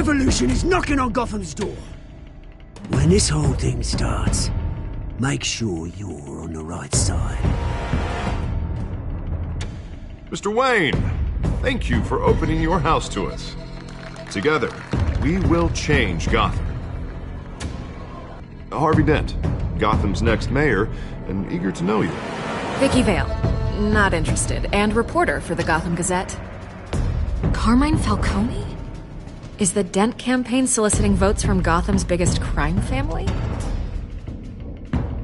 revolution is knocking on Gotham's door. When this whole thing starts, make sure you're on the right side. Mr. Wayne, thank you for opening your house to us. Together, we will change Gotham. Harvey Dent, Gotham's next mayor, and eager to know you. Vicky Vale, not interested, and reporter for the Gotham Gazette. Carmine Falcone? Is the Dent campaign soliciting votes from Gotham's biggest crime family?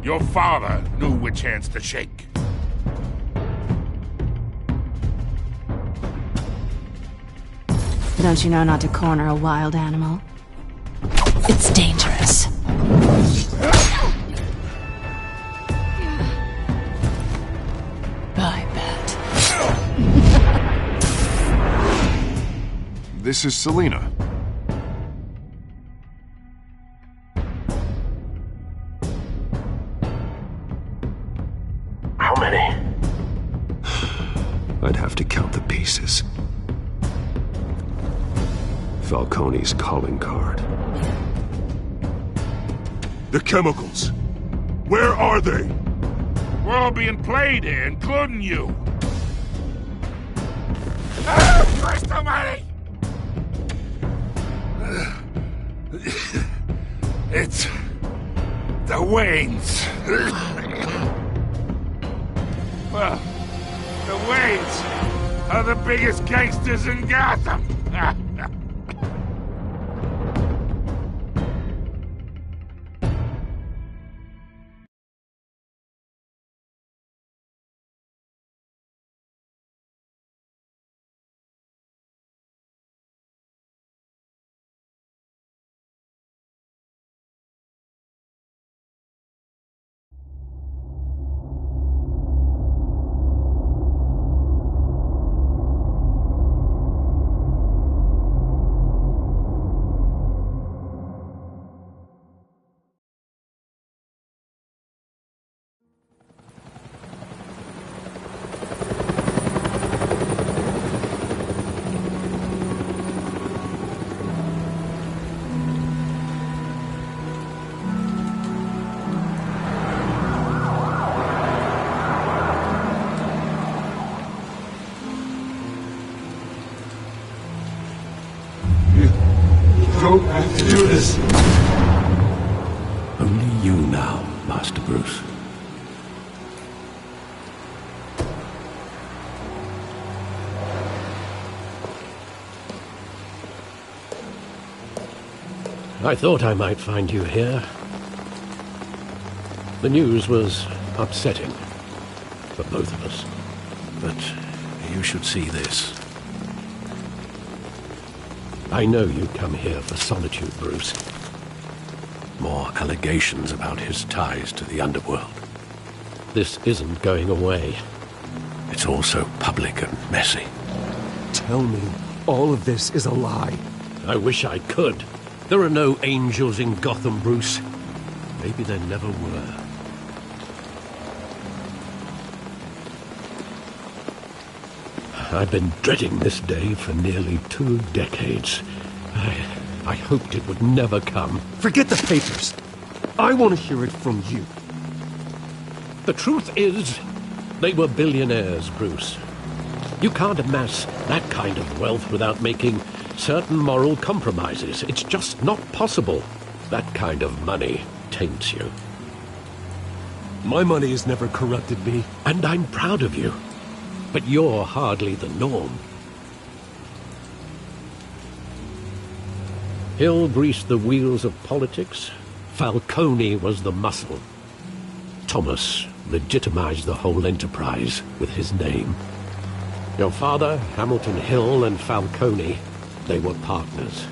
Your father knew which hands to shake. Don't you know not to corner a wild animal? It's dangerous. I bet. This is Selina. How many? I'd have to count the pieces. Falcone's calling card. The chemicals. Where are they? We're all being played here, including you. Ah, Christ almighty! It's the Waynes. Well, the Waynes are the biggest gangsters in Gotham. Don't have to do this. Only you now, Master Bruce. I thought I might find you here. The news was upsetting for both of us. But you should see this. I know you come here for solitude, Bruce. More allegations about his ties to the underworld. This isn't going away. It's all so public and messy. Tell me all of this is a lie. I wish I could. There are no angels in Gotham, Bruce. Maybe there never were. I've been dreading this day for nearly 2 decades. I hoped it would never come. Forget the papers. I want to hear it from you. The truth is, they were billionaires, Bruce. You can't amass that kind of wealth without making certain moral compromises. It's just not possible. That kind of money taints you. My money has never corrupted me. And I'm proud of you. But you're hardly the norm. Hill greased the wheels of politics. Falcone was the muscle. Thomas legitimized the whole enterprise with his name. Your father, Hamilton Hill, and Falcone, they were partners.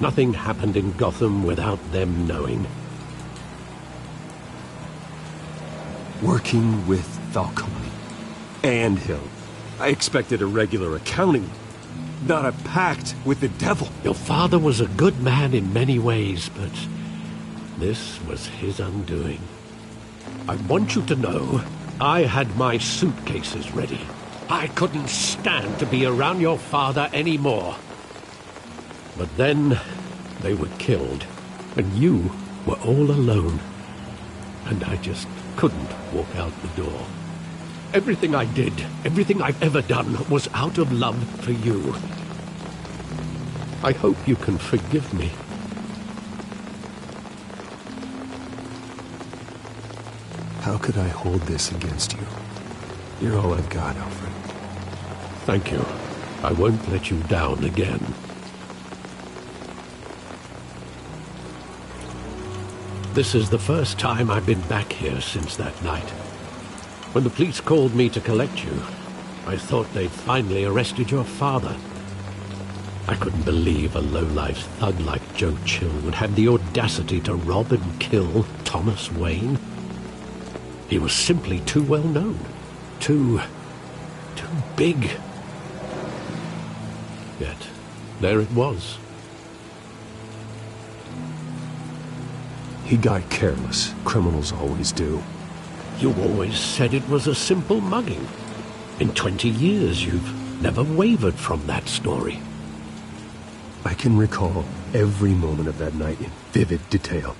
Nothing happened in Gotham without them knowing. Working with Falcone and Hill. I expected a regular accounting, not a pact with the devil. Your father was a good man in many ways, but this was his undoing. I want you to know, I had my suitcases ready. I couldn't stand to be around your father anymore. But then they were killed, and you were all alone. And I just couldn't walk out the door. Everything I did, everything I've ever done, was out of love for you. I hope you can forgive me. How could I hold this against you? You're all I've got, Alfred. Thank you. I won't let you down again. This is the first time I've been back here since that night. When the police called me to collect you, I thought they'd finally arrested your father. I couldn't believe a low-life thug like Joe Chill would have the audacity to rob and kill Thomas Wayne. He was simply too well known. Too big. Yet, there it was. He got careless. Criminals always do. You always said it was a simple mugging. In 20 years, you've never wavered from that story. I can recall every moment of that night in vivid detail.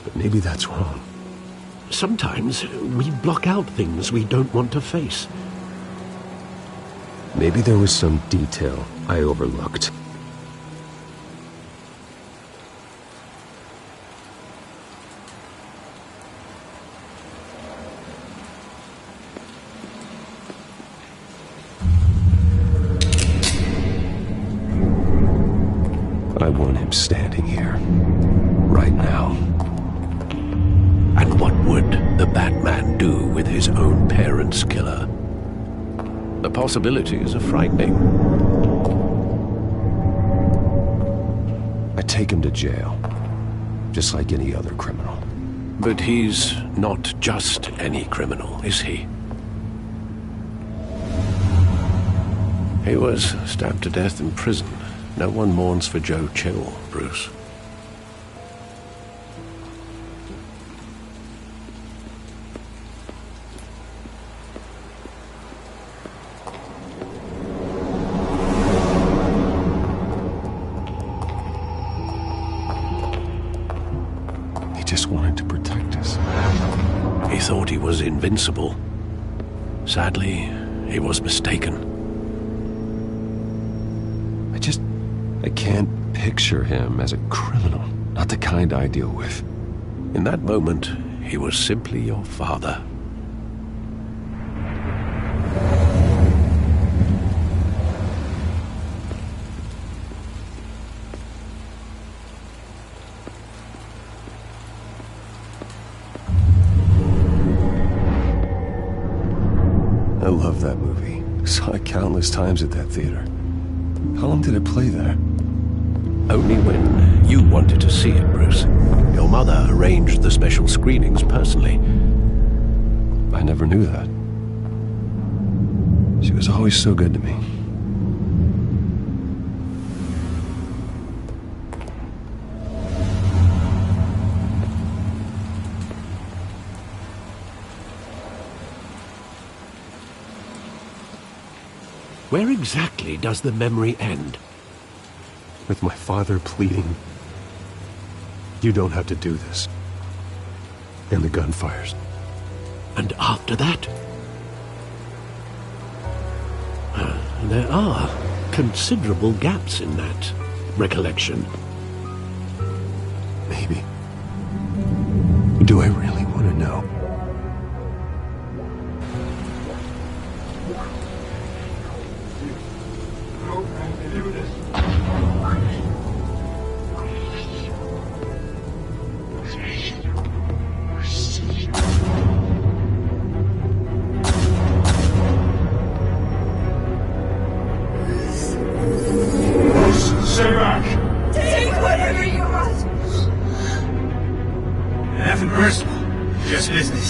But maybe that's wrong. Sometimes we block out things we don't want to face. Maybe there was some detail I overlooked. I want him standing here, right now. And what would the Batman do with his own parents' killer? The possibilities are frightening. I take him to jail, just like any other criminal. But he's not just any criminal, is he? He was stabbed to death in prison. No one mourns for Joe Chill, Bruce. He just wanted to protect us. He thought he was invincible. Sadly, he was mistaken. I can't picture him as a criminal, not the kind I deal with. In that moment, he was simply your father. I love that movie. Saw it countless times at that theater. How long did it play there? Only when you wanted to see it, Bruce. Your mother arranged the special screenings personally. I never knew that. She was always so good to me. Where exactly does the memory end? With my father pleading, "You don't have to do this." And the gun fires. And after that? There are considerable gaps in that recollection. Maybe. Do I really want to know? Stay back! Take whatever you want. Nothing personal. Just business.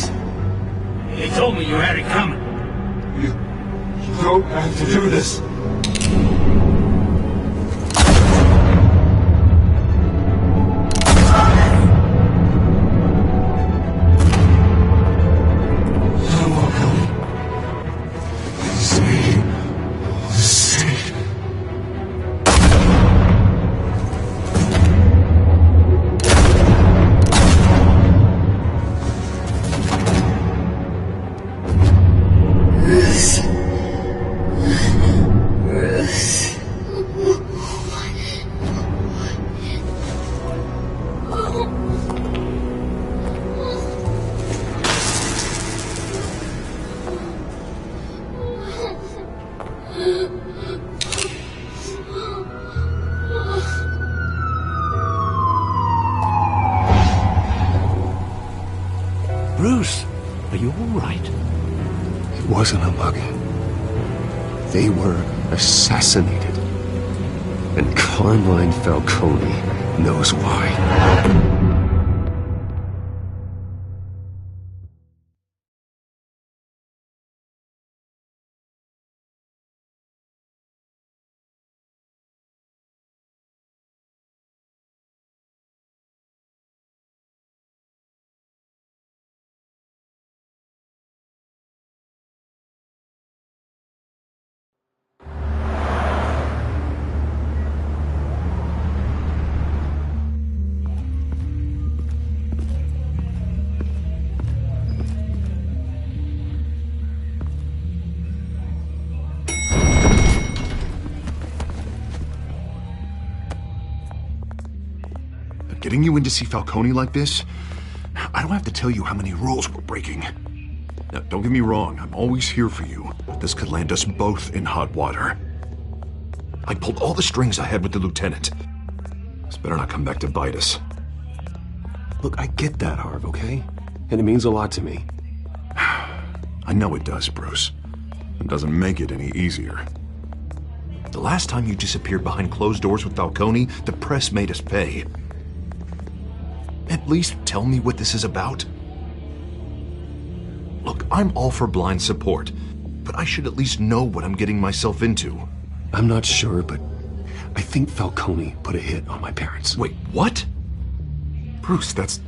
Bruce, are you all right? It wasn't a mugging. They were assassinated. And Carmine Falcone knows why. Getting you in to see Falcone like this? I don't have to tell you how many rules we're breaking. Now, don't get me wrong, I'm always here for you, but this could land us both in hot water. I pulled all the strings I had with the lieutenant. This better not come back to bite us. Look, I get that, Harv, okay? And it means a lot to me. I know it does, Bruce. It doesn't make it any easier. The last time you disappeared behind closed doors with Falcone, the press made us pay. At least tell me what this is about. Look, I'm all for blind support, but I should at least know what I'm getting myself into. I'm not sure, but I think Falcone put a hit on my parents. Wait, what? Bruce, that's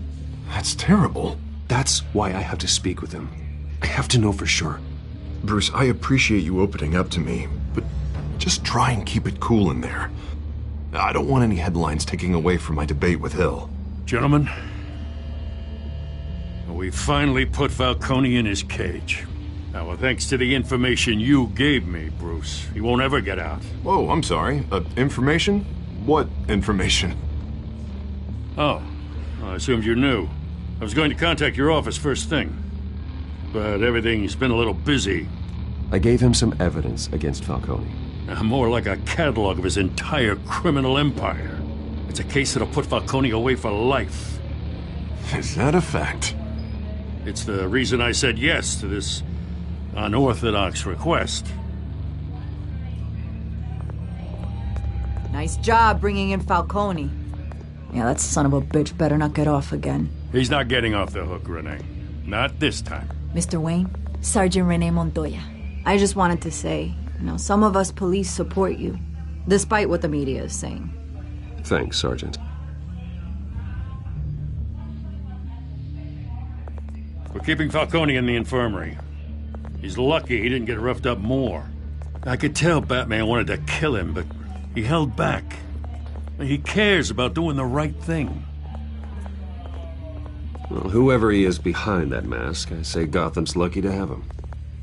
terrible. That's why I have to speak with him. I have to know for sure. Bruce, I appreciate you opening up to me, but just try and keep it cool in there. I don't want any headlines taking away from my debate with Hill. Gentlemen, we finally put Falcone in his cage. Now, well, thanks to the information you gave me, Bruce, he won't ever get out. Whoa, I'm sorry. Information? What information? Oh, I assumed you knew. I was going to contact your office first thing, but everything's been a little busy. I gave him some evidence against Falcone. More like a catalog of his entire criminal empire. It's a case that'll put Falcone away for life. Is that a fact? It's the reason I said yes to this unorthodox request. Nice job bringing in Falcone. Yeah, that son of a bitch better not get off again. He's not getting off the hook, Renee. Not this time. Mr. Wayne, Sergeant Renee Montoya. I just wanted to say, some of us police support you, despite what the media is saying. Thanks, Sergeant. We're keeping Falcone in the infirmary. He's lucky he didn't get roughed up more. I could tell Batman wanted to kill him, but he held back. He cares about doing the right thing. Well, whoever he is behind that mask, I say Gotham's lucky to have him.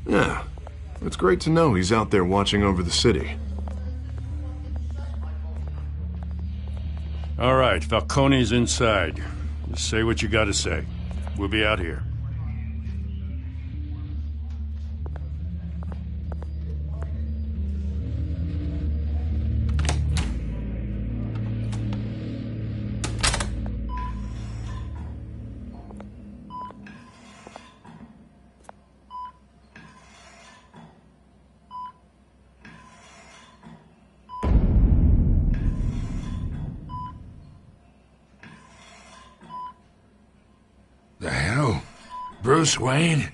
Yeah, it's great to know he's out there watching over the city. All right, Falcone's inside. Just say what you gotta say. We'll be out here. The hell? Bruce Wayne?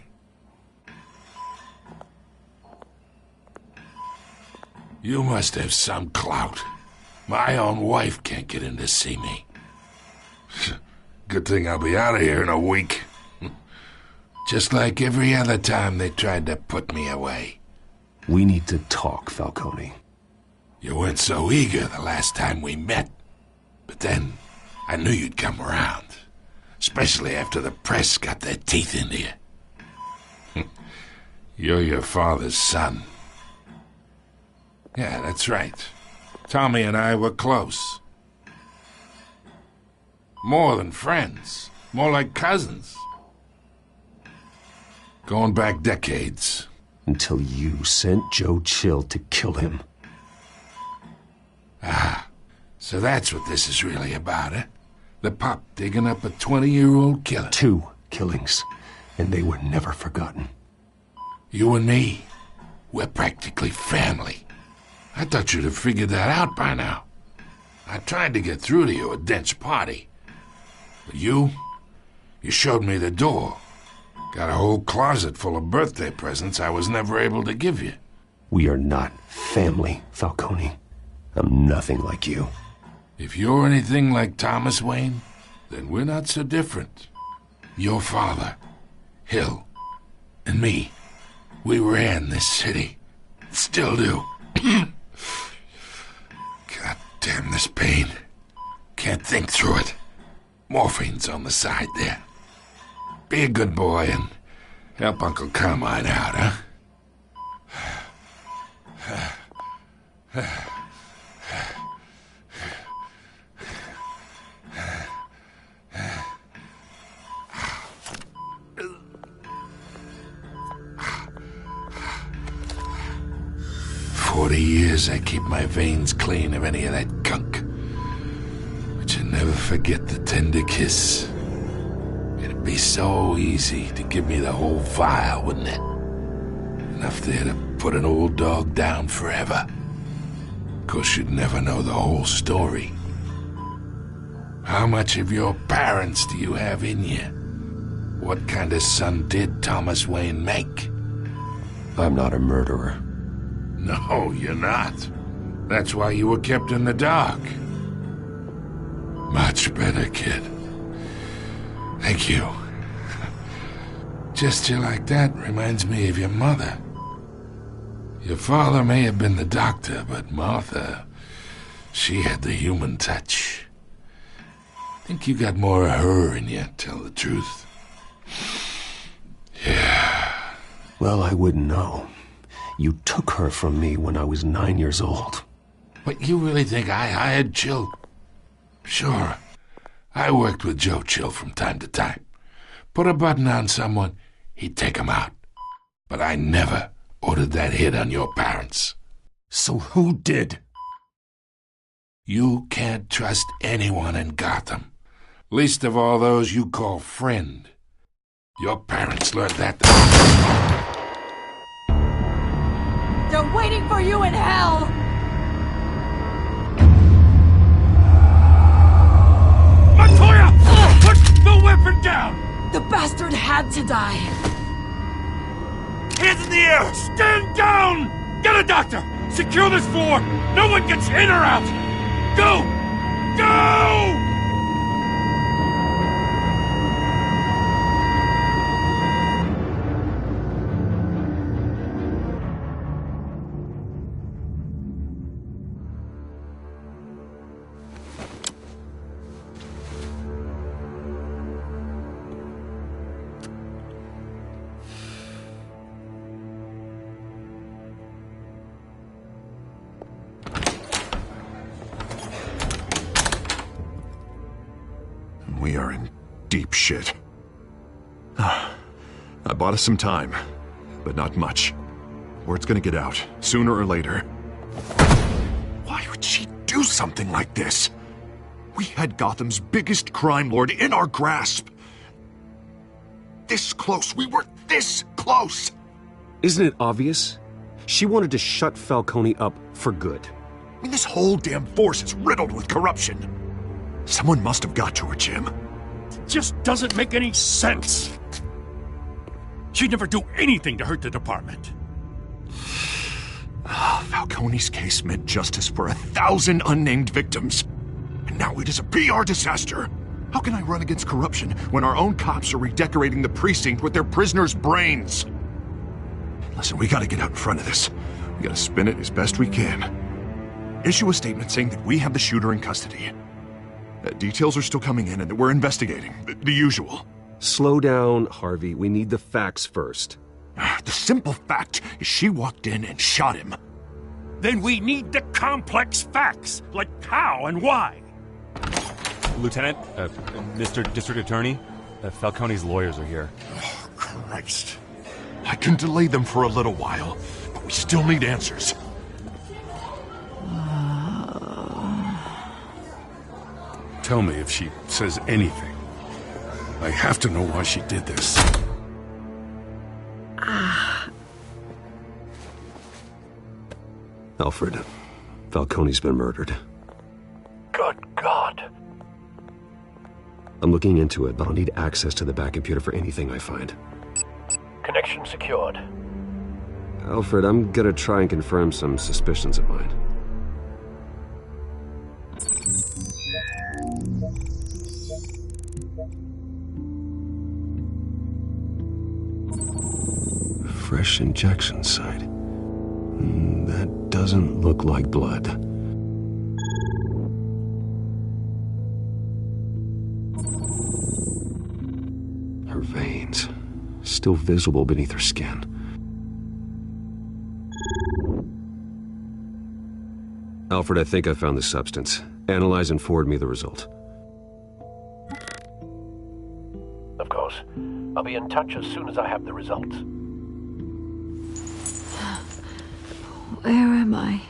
You must have some clout. My own wife can't get in to see me. Good thing I'll be out of here in a week. Just like every other time they tried to put me away. We need to talk, Falcone. You weren't so eager the last time we met. But then, I knew you'd come around. Especially after the press got their teeth into you. You're your father's son. Yeah, that's right. Tommy and I were close. More than friends. More like cousins. Going back decades. Until you sent Joe Chill to kill him. Ah, so that's what this is really about, eh? The pup digging up a 20-year-old killer. 2 killings. and they were never forgotten. You and me, we're practically family. I thought you'd have figured that out by now. I tried to get through to you at Dent's party. But you showed me the door. Got a whole closet full of birthday presents I was never able to give you. We are not family, Falcone. I'm nothing like you. If you're anything like Thomas Wayne, then we're not so different. Your father, Hill, and me, we ran this city. Still do. God damn this pain. Can't think through it. Morphine's on the side there. Be a good boy and help Uncle Carmine out, huh? 40 years I keep my veins clean of any of that gunk. But you never forget the tender kiss. It'd be so easy to give me the whole vial, wouldn't it? Enough there to put an old dog down forever. Of course, you'd never know the whole story. How much of your parents do you have in you? What kind of son did Thomas Wayne make? I'm not a murderer. No, you're not. That's why you were kept in the dark. Much better, kid. Thank you. Gesture like that reminds me of your mother. Your father may have been the doctor, but Martha, she had the human touch. I think you got more of her in you, tell the truth. Yeah. Well, I wouldn't know. You took her from me when I was 9 years old. But you really think I hired Chill? Sure. I worked with Joe Chill from time to time. Put a button on someone, he'd take him out. But I never ordered that hit on your parents. So who did? You can't trust anyone in Gotham. Least of all those you call friend. Your parents learned that. They're waiting for you in hell! Montoya! Put the weapon down! The bastard had to die! Hands in the air! Stand down! Get a doctor! Secure this floor! No one gets in or out! Go! Go! We are in deep shit. I bought us some time, but not much. Word's gonna get out, sooner or later. Why would she do something like this? We had Gotham's biggest crime lord in our grasp. This close, we were this close! Isn't it obvious? She wanted to shut Falcone up for good. I mean, this whole damn force is riddled with corruption. Someone must have got to her, Jim. It just doesn't make any sense. She'd never do anything to hurt the department. Falcone's case meant justice for 1,000 unnamed victims. And now it is a PR disaster. How can I run against corruption when our own cops are redecorating the precinct with their prisoners' brains? Listen, we gotta get out in front of this. We gotta spin it as best we can. Issue a statement saying that we have the shooter in custody. Details are still coming in and that we're investigating. The usual. Slow down, Harvey. We need the facts first. The simple fact is she walked in and shot him. Then we need the complex facts, like how and why. Lieutenant, Mr. District Attorney, Falcone's lawyers are here. Oh, Christ. I can delay them for a little while, but we still need answers. Tell me if she says anything. I have to know why she did this. Alfred, Falcone's been murdered. Good God. I'm looking into it, but I'll need access to the back computer for anything I find. Connection secured. Alfred, I'm gonna try and confirm some suspicions of mine. Fresh injection site. That doesn't look like blood. Her veins, still visible beneath her skin. Alfred, I think I found the substance. Analyze and forward me the result. Of course. I'll be in touch as soon as I have the results. Where am I?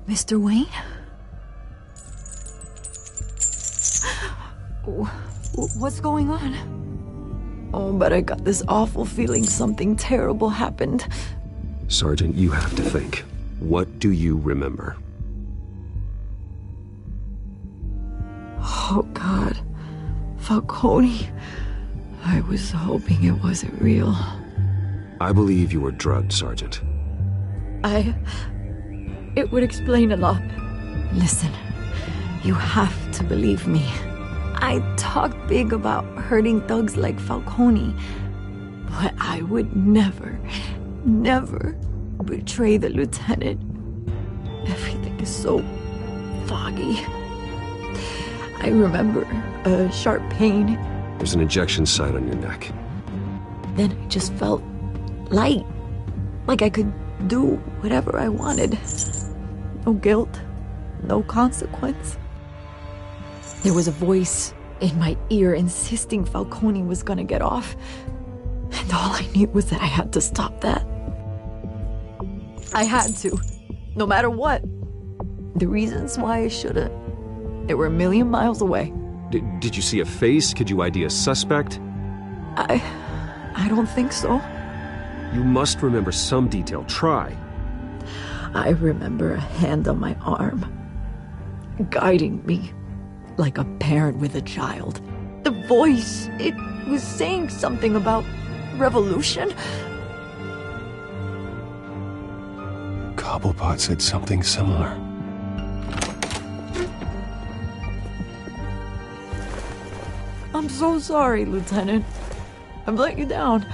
Mr. Wayne? What's going on? Oh, but I got this awful feeling something terrible happened. Sergeant, you have to think. What do you remember? Oh, God. Falcone. I was hoping it wasn't real. I believe you were drugged, Sergeant. It would explain a lot. Listen, you have to believe me. I talked big about hurting thugs like Falcone, but I would never betray the lieutenant. Everything is so foggy. I remember a sharp pain. There's an injection site on your neck. Then I just felt light, like I could do whatever I wanted. No guilt, no consequence. There was a voice in my ear insisting Falcone was gonna get off. And all I knew was that I had to stop that. I had to, no matter what. The reasons why I shouldn't, they were a million miles away. Did you see a face? Could you ID a suspect? I don't think so. You must remember some detail. Try. I remember a hand on my arm, guiding me like a parent with a child. The voice, it was saying something about revolution. Cobblepot said something similar. I'm so sorry, Lieutenant. I've let you down.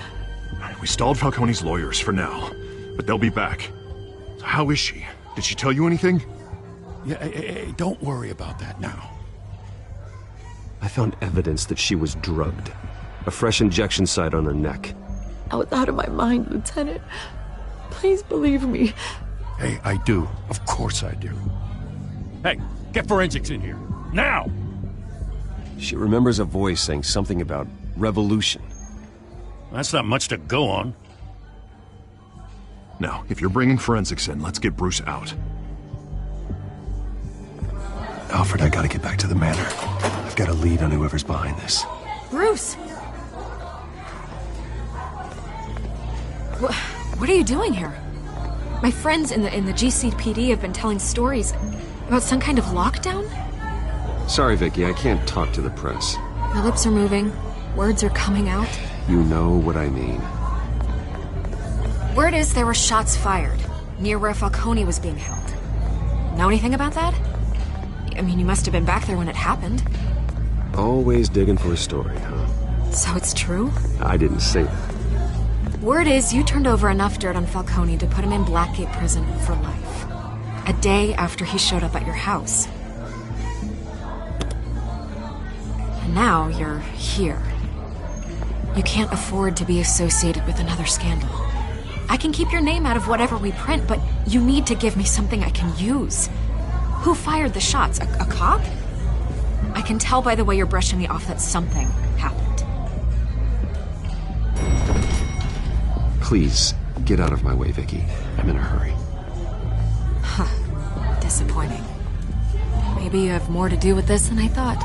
We stalled Falcone's lawyers for now, but they'll be back. So how is she? Did she tell you anything? Yeah, hey, don't worry about that now. I found evidence that she was drugged. A fresh injection site on her neck. I was out of my mind, Lieutenant. Please believe me. Hey, I do. Of course I do. Hey, get forensics in here. Now! She remembers a voice saying something about revolution. That's not much to go on. Now, if you're bringing forensics in, let's get Bruce out. Alfred, I gotta get back to the manor. I've got a lead on whoever's behind this. Bruce! What are you doing here? My friends in the GCPD have been telling stories about some kind of lockdown? Sorry, Vicky, I can't talk to the press. My lips are moving. Words are coming out. You know what I mean. Word is there were shots fired near where Falcone was being held. Know anything about that? I mean, you must have been back there when it happened. Always digging for a story, huh? So it's true? I didn't say that. Word is you turned over enough dirt on Falcone to put him in Blackgate Prison for life. A day after he showed up at your house. And now you're here. You can't afford to be associated with another scandal. I can keep your name out of whatever we print, but you need to give me something I can use. Who fired the shots? A cop? I can tell by the way you're brushing me off that something happened. Please, get out of my way, Vicky. I'm in a hurry. Huh. Disappointing. Maybe you have more to do with this than I thought.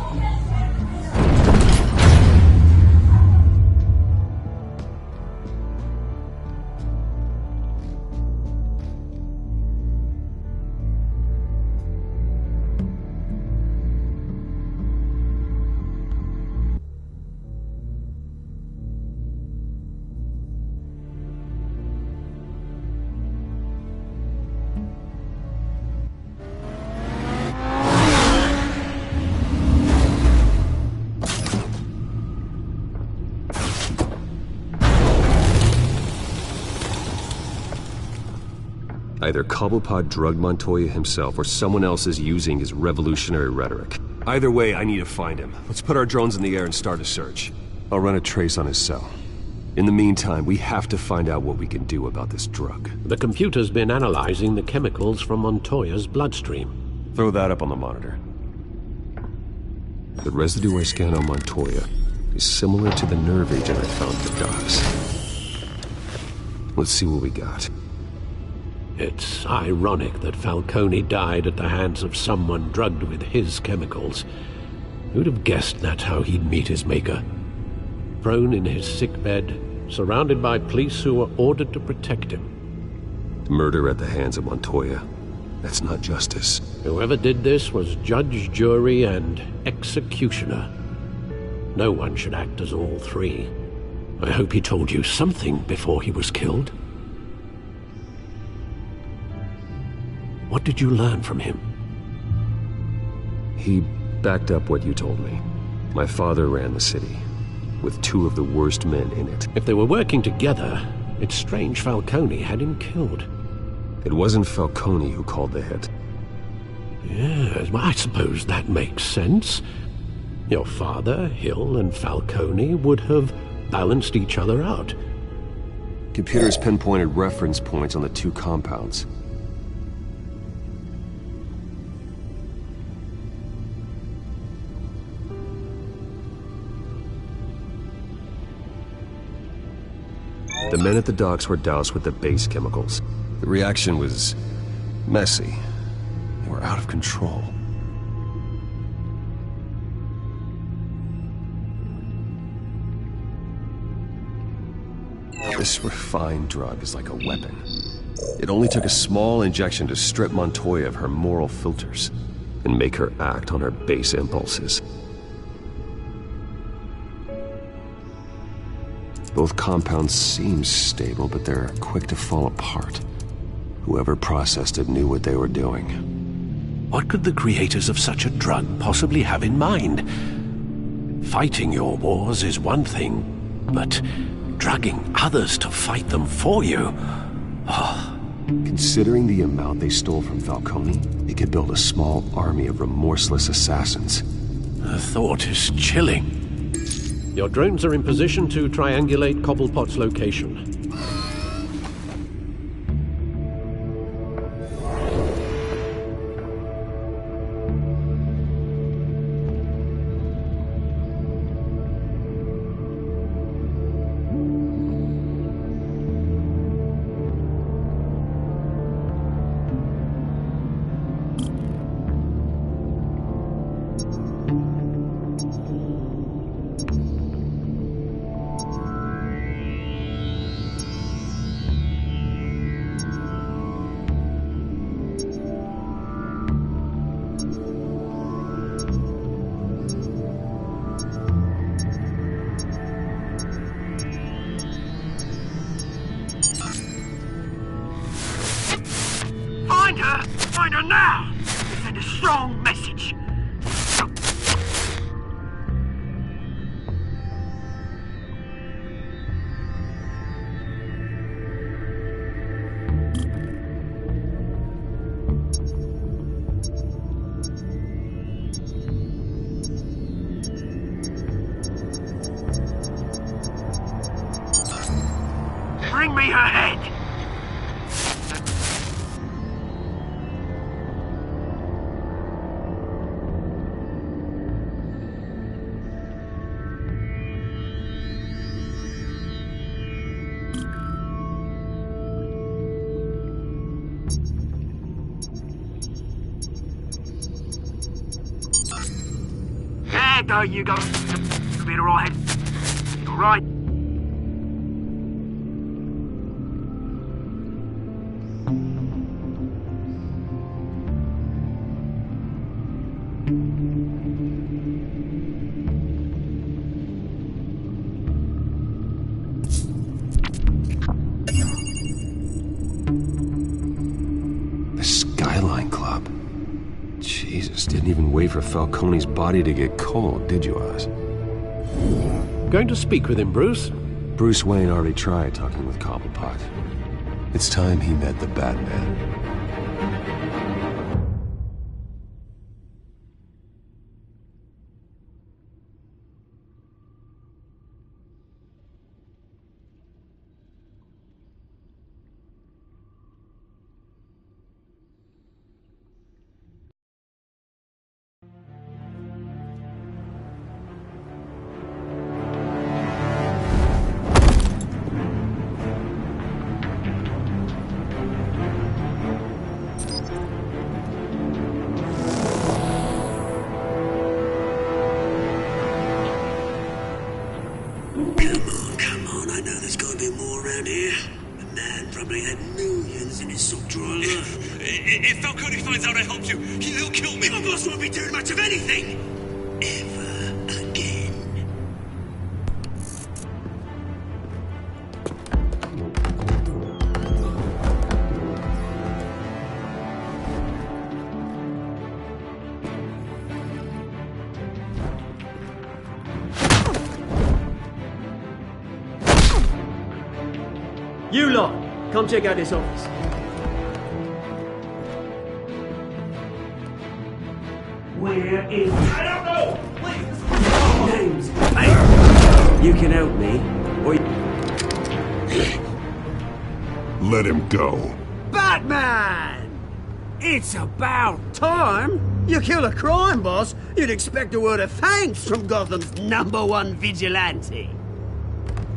Either Cobblepot drugged Montoya himself, or someone else is using his revolutionary rhetoric. Either way, I need to find him. Let's put our drones in the air and start a search. I'll run a trace on his cell. In the meantime, we have to find out what we can do about this drug. The computer's been analyzing the chemicals from Montoya's bloodstream. Throw that up on the monitor. The residue I scanned on Montoya is similar to the nerve agent I found at the docks. Let's see what we got. It's ironic that Falcone died at the hands of someone drugged with his chemicals. Who'd have guessed that's how he'd meet his maker? Prone in his sickbed, surrounded by police who were ordered to protect him. Murder at the hands of Montoya. That's not justice. Whoever did this was judge, jury, and executioner. No one should act as all three. I hope he told you something before he was killed. What did you learn from him? He backed up what you told me. My father ran the city, with two of the worst men in it. If they were working together, it's strange Falcone had him killed. It wasn't Falcone who called the hit. Yes, well, I suppose that makes sense. Your father, Hill, and Falcone would have balanced each other out. Computers pinpointed reference points on the two compounds. The men at the docks were doused with the base chemicals. The reaction was messy. They were out of control. This refined drug is like a weapon. It only took a small injection to strip Montoya of her moral filters and make her act on her base impulses. Both compounds seem stable, but they're quick to fall apart. Whoever processed it knew what they were doing. What could the creators of such a drug possibly have in mind? Fighting your wars is one thing, but drugging others to fight them for you? Oh. Considering the amount they stole from Falcone, they could build a small army of remorseless assassins. The thought is chilling. Your drones are in position to triangulate Cobblepot's location. Find her now! Send a strong message. Bring me her head! There go, you go. You'll be alright. Alright. The Skyline Club. Jesus, didn't even wait for Falcone's body to get cold, did you, Oz? Going to speak with him, Bruce? Bruce Wayne already tried talking with Cobblepot. It's time he met the Batman. know there's gotta be more around here. The man probably had millions in his sock drawer. If Falcone finds out I helped you, he'll kill me. Your boss won't be doing much of anything! Ever again. You lot, come check out this office. Where is... I don't know! Please! Names? Hey! You can help me, or Let him go. Batman! It's about time! You kill a crime boss, you'd expect a word of thanks from Gotham's #1 vigilante.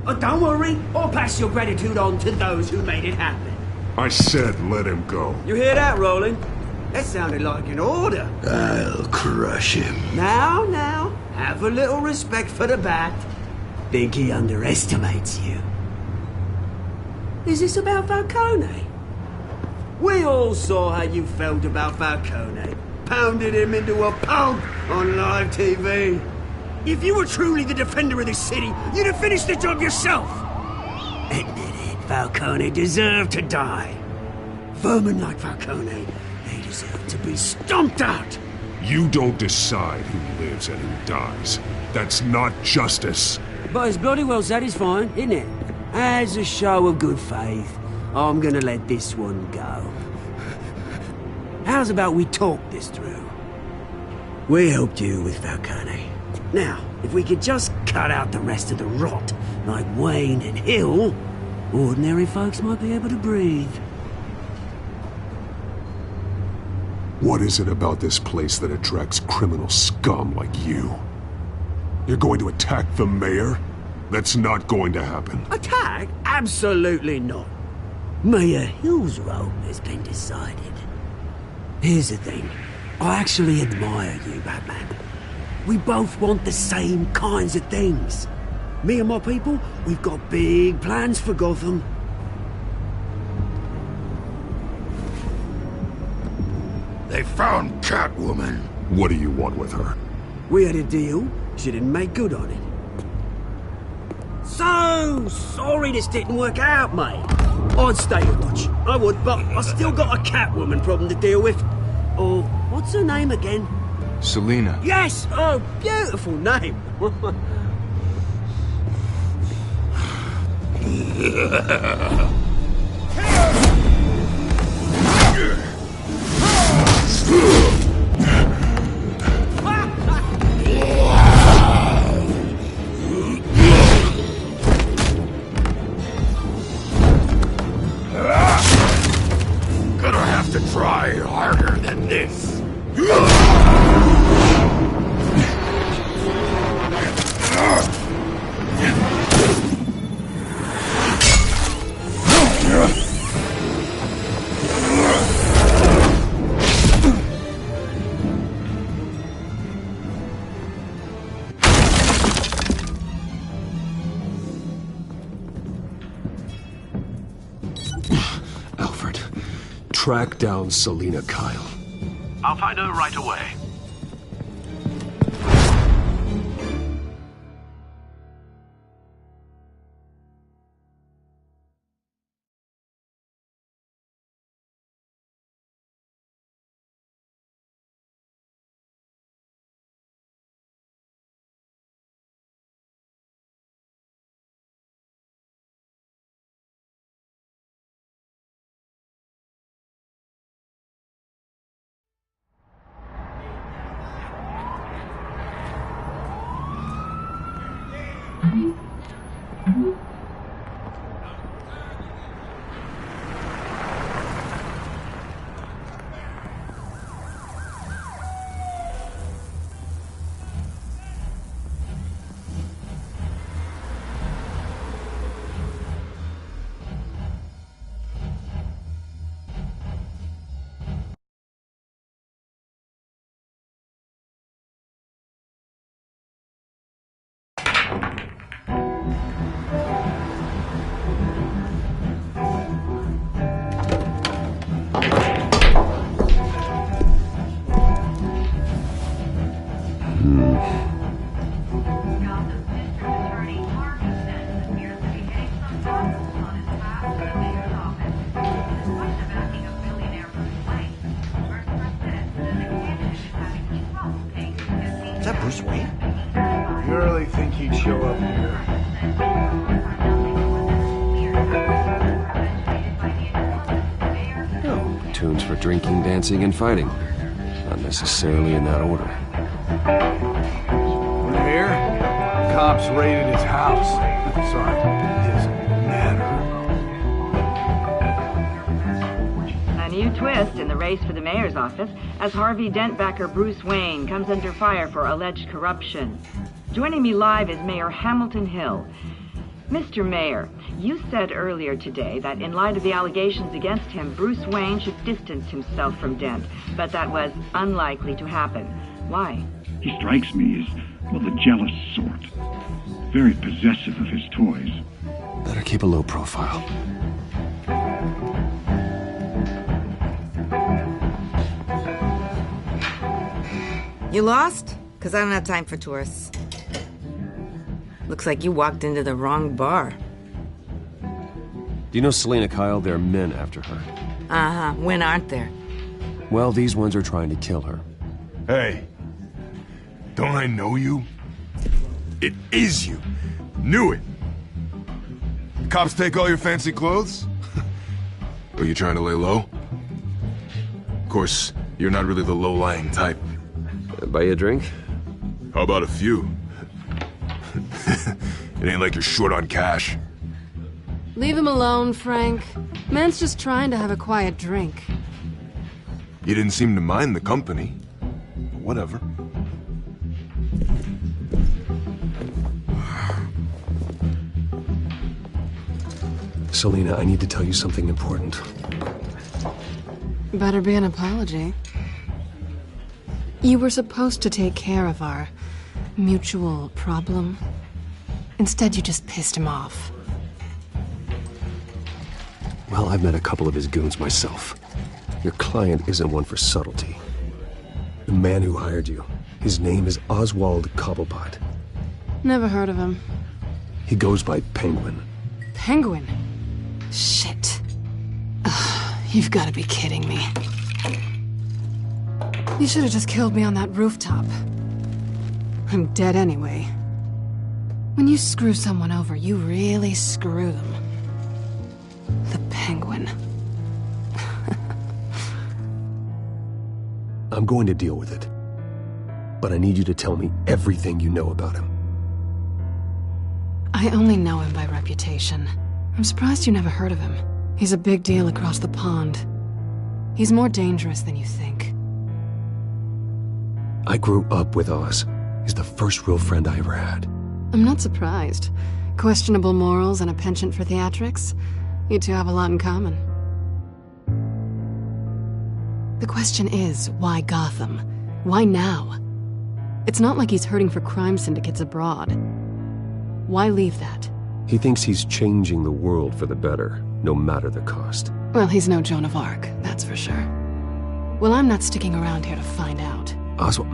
Oh, don't worry, I'll pass your gratitude on to those who made it happen. I said let him go. You hear that, Roland? That sounded like an order. I'll crush him. Now, have a little respect for the Bat. Think he underestimates you. Is this about Falcone? We all saw how you felt about Falcone. Pounded him into a pulp on live TV. If you were truly the defender of this city, you'd have finished the job yourself. Admit it, Falcone deserved to die. Vermin like Falcone, they deserve to be stomped out. You don't decide who lives and who dies. That's not justice. But it's bloody well satisfying, isn't it? As a show of good faith, I'm gonna let this one go. How's about we talk this through? We helped you with Falcone. Now, if we could just cut out the rest of the rot, like Wayne and Hill, ordinary folks might be able to breathe. What is it about this place that attracts criminal scum like you? You're going to attack the mayor? That's not going to happen. Attack? Absolutely not. Mayor Hill's role has been decided. Here's the thing. I actually admire you, Batman. We both want the same kinds of things. Me and my people, we've got big plans for Gotham. They found Catwoman. What do you want with her? We had a deal. She didn't make good on it. So sorry this didn't work out, mate. I'd stay a watch. I would, but I still got a Catwoman problem to deal with. Oh, what's her name again? Selina. Yes! Oh, beautiful name. Gonna have to try harder than this. Alfred, track down Selina Kyle. I'll find her right away. Is that Bruce Wayne? You really think he'd show up here? Tunes for drinking, dancing, and fighting. Not necessarily in that order. You hear? Cops raided his house. Sorry, his manor. A new twist in the race for the mayor's office as Harvey Dent backer Bruce Wayne comes under fire for alleged corruption. Joining me live is Mayor Hamilton Hill. Mr. Mayor, you said earlier today that in light of the allegations against him, Bruce Wayne should distance himself from Dent, but that was unlikely to happen. Why? He strikes me as, well, the jealous sort. Very possessive of his toys. Better keep a low profile. You lost? Because I don't have time for tourists. Looks like you walked into the wrong bar. Do you know Selina Kyle? There are men after her. Uh-huh. When aren't there? Well, these ones are trying to kill her. Hey, don't I know you? It is you. Knew it. The cops take all your fancy clothes? Are you trying to lay low? Of course, you're not really the low-lying type. Buy you a drink? How about a few? It ain't like you're short on cash. Leave him alone, Frank. Man's just trying to have a quiet drink. You didn't seem to mind the company. Whatever. Selina, I need to tell you something important. Better be an apology. You were supposed to take care of our mutual problem. Instead, you just pissed him off. Well, I've met a couple of his goons myself. Your client isn't one for subtlety. The man who hired you, his name is Oswald Cobblepot. Never heard of him. He goes by Penguin. Penguin? Shit. Ugh, you've got to be kidding me. You should have just killed me on that rooftop. I'm dead anyway. When you screw someone over, you really screw them. The Penguin. I'm going to deal with it. But I need you to tell me everything you know about him. I only know him by reputation. I'm surprised you never heard of him. He's a big deal across the pond. He's more dangerous than you think. I grew up with Oz. He's the first real friend I ever had. I'm not surprised. Questionable morals and a penchant for theatrics. You two have a lot in common. The question is, why Gotham? Why now? It's not like he's hurting for crime syndicates abroad. Why leave that? He thinks he's changing the world for the better, no matter the cost. Well, he's no Joan of Arc, that's for sure. Well, I'm not sticking around here to find out. Oswald,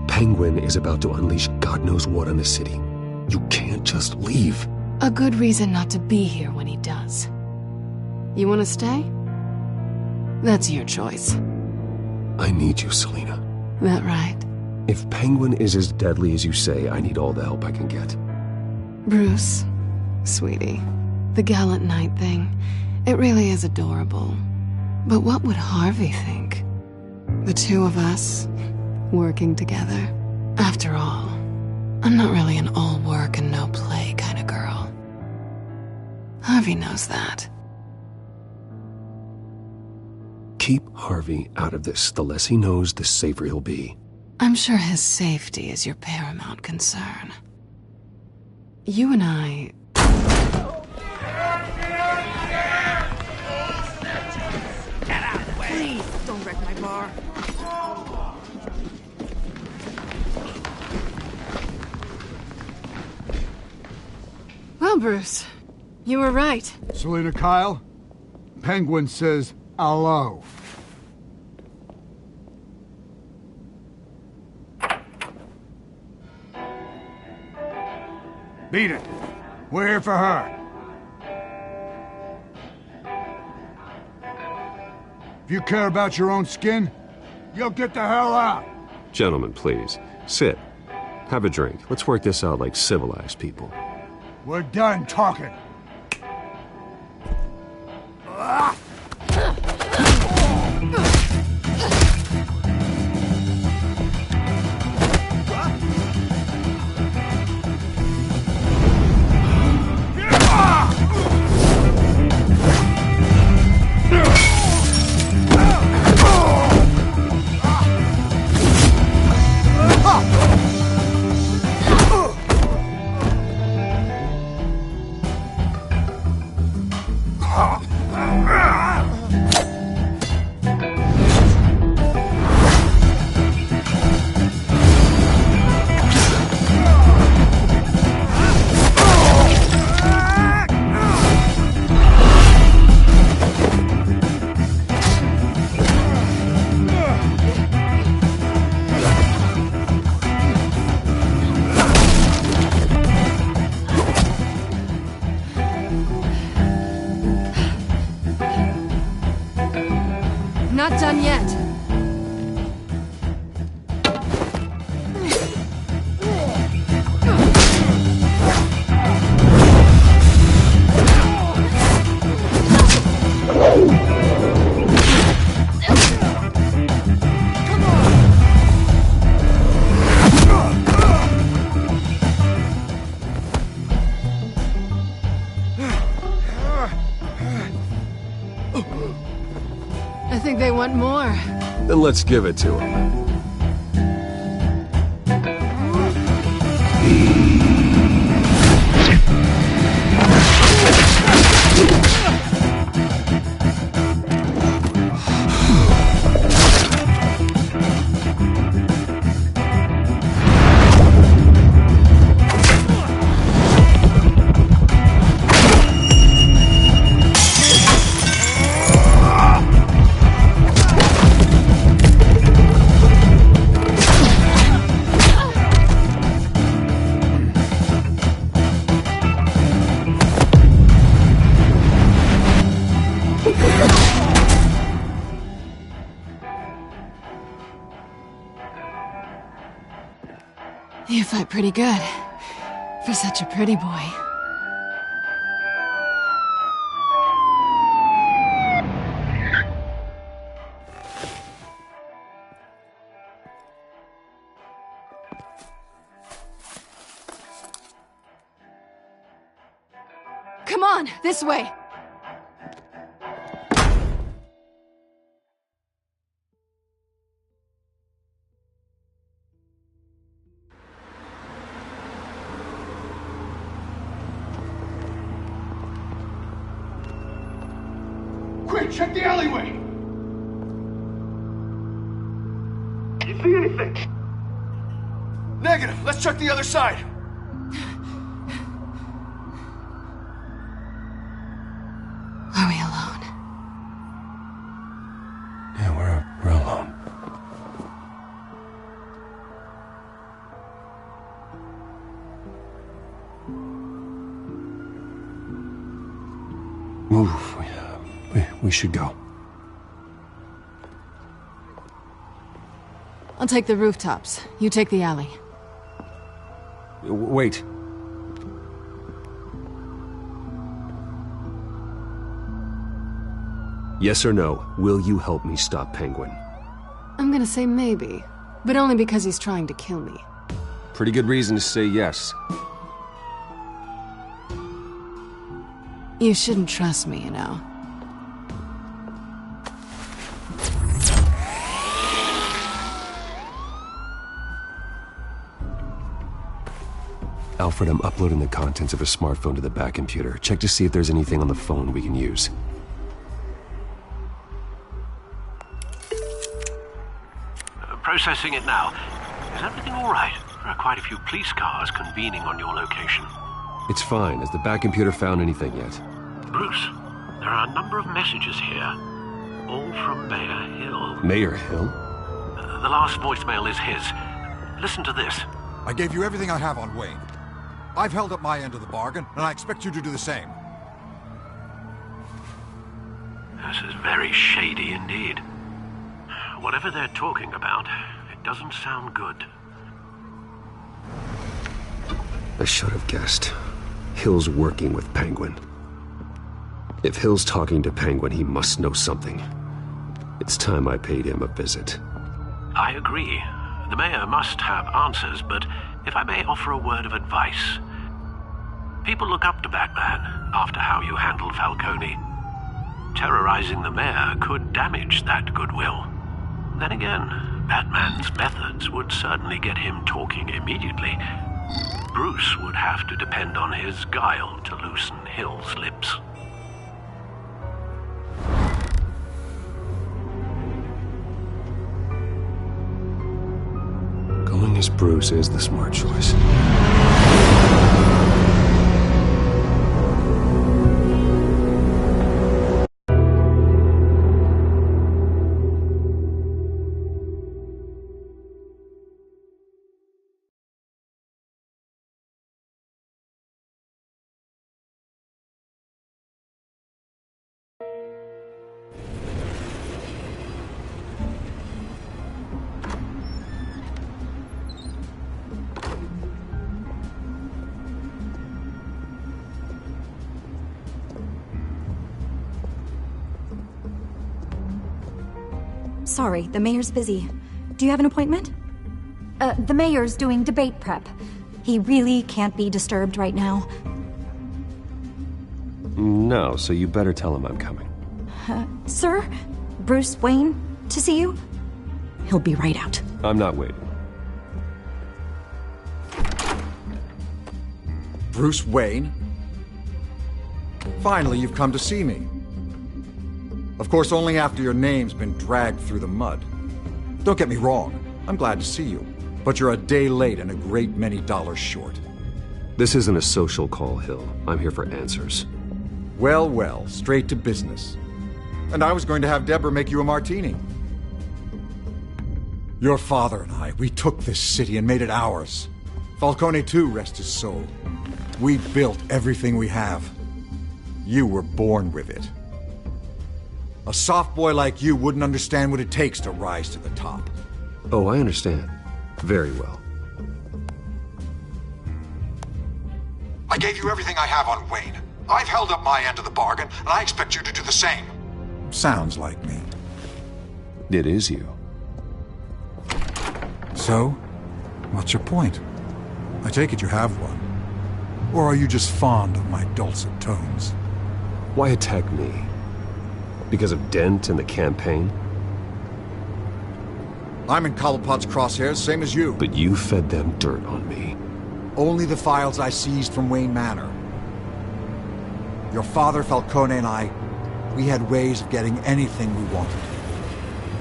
Penguin is about to unleash God knows what on the city. You can't just leave. A good reason not to be here when he does. You want to stay? That's your choice. I need you, Selina. That right? If Penguin is as deadly as you say, I need all the help I can get. Bruce, sweetie, the gallant knight thing, it really is adorable. But what would Harvey think? The two of us, working together. After all, I'm not really an all work and no play kind of girl. Harvey knows that. Keep Harvey out of this. The less he knows, the safer he'll be. I'm sure his safety is your paramount concern. You and I... Please, don't wreck my bar. Well, Bruce, you were right. Selina Kyle, Penguin says hello. Beat it. We're here for her. If you care about your own skin, you'll get the hell out. Gentlemen, please. Sit. Have a drink. Let's work this out like civilized people. We're done talking. Not done yet. I think they want more. Then let's give it to them. You fight pretty good. For such a pretty boy. Come on, this way! Quick, check the alleyway! You see anything? Negative. Let's check the other side. Are we alone? Yeah, we're alone. Move. We should go. I'll take the rooftops. You take the alley. Wait. Yes or no, will you help me stop Penguin? I'm gonna say maybe, but only because he's trying to kill me. Pretty good reason to say yes. You shouldn't trust me, you know. Alfred, I'm uploading the contents of a smartphone to the back computer. Check to see if there's anything on the phone we can use. Processing it now. Is everything all right? There are quite a few police cars convening on your location. It's fine. Has the back computer found anything yet? Bruce, there are a number of messages here. All from Mayor Hill. Mayor Hill? The last voicemail is his. Listen to this. I gave you everything I have on Wayne. I've held up my end of the bargain, and I expect you to do the same. This is very shady indeed. Whatever they're talking about, it doesn't sound good. I should have guessed. Hill's working with Penguin. If Hill's talking to Penguin, he must know something. It's time I paid him a visit. I agree. The mayor must have answers, but if I may offer a word of advice. People look up to Batman after how you handled Falcone. Terrorizing the mayor could damage that goodwill. Then again, Batman's methods would certainly get him talking immediately. Bruce would have to depend on his guile to loosen Hill's lips. Going as Bruce is the smart choice. Sorry, the mayor's busy. Do you have an appointment? The mayor's doing debate prep. He really can't be disturbed right now. No, so you better tell him I'm coming. Sir? Bruce Wayne to see you? He'll be right out. I'm not waiting. Bruce Wayne? Finally, you've come to see me. Of course, only after your name's been dragged through the mud. Don't get me wrong, I'm glad to see you. But you're a day late and a great many dollars short. This isn't a social call, Hill. I'm here for answers. Well, well, straight to business. And I was going to have Deborah make you a martini. Your father and I, we took this city and made it ours. Falcone too, rest his soul. We built everything we have. You were born with it. A soft boy like you wouldn't understand what it takes to rise to the top. Oh, I understand. Very well. I gave you everything I have on Wayne. I've held up my end of the bargain, and I expect you to do the same. Sounds like me. It is you. So, what's your point? I take it you have one. Or are you just fond of my dulcet tones? Why attack me? Because of Dent and the campaign? I'm in Cobblepot's crosshairs, same as you. But you fed them dirt on me. Only the files I seized from Wayne Manor. Your father, Falcone, and I, we had ways of getting anything we wanted.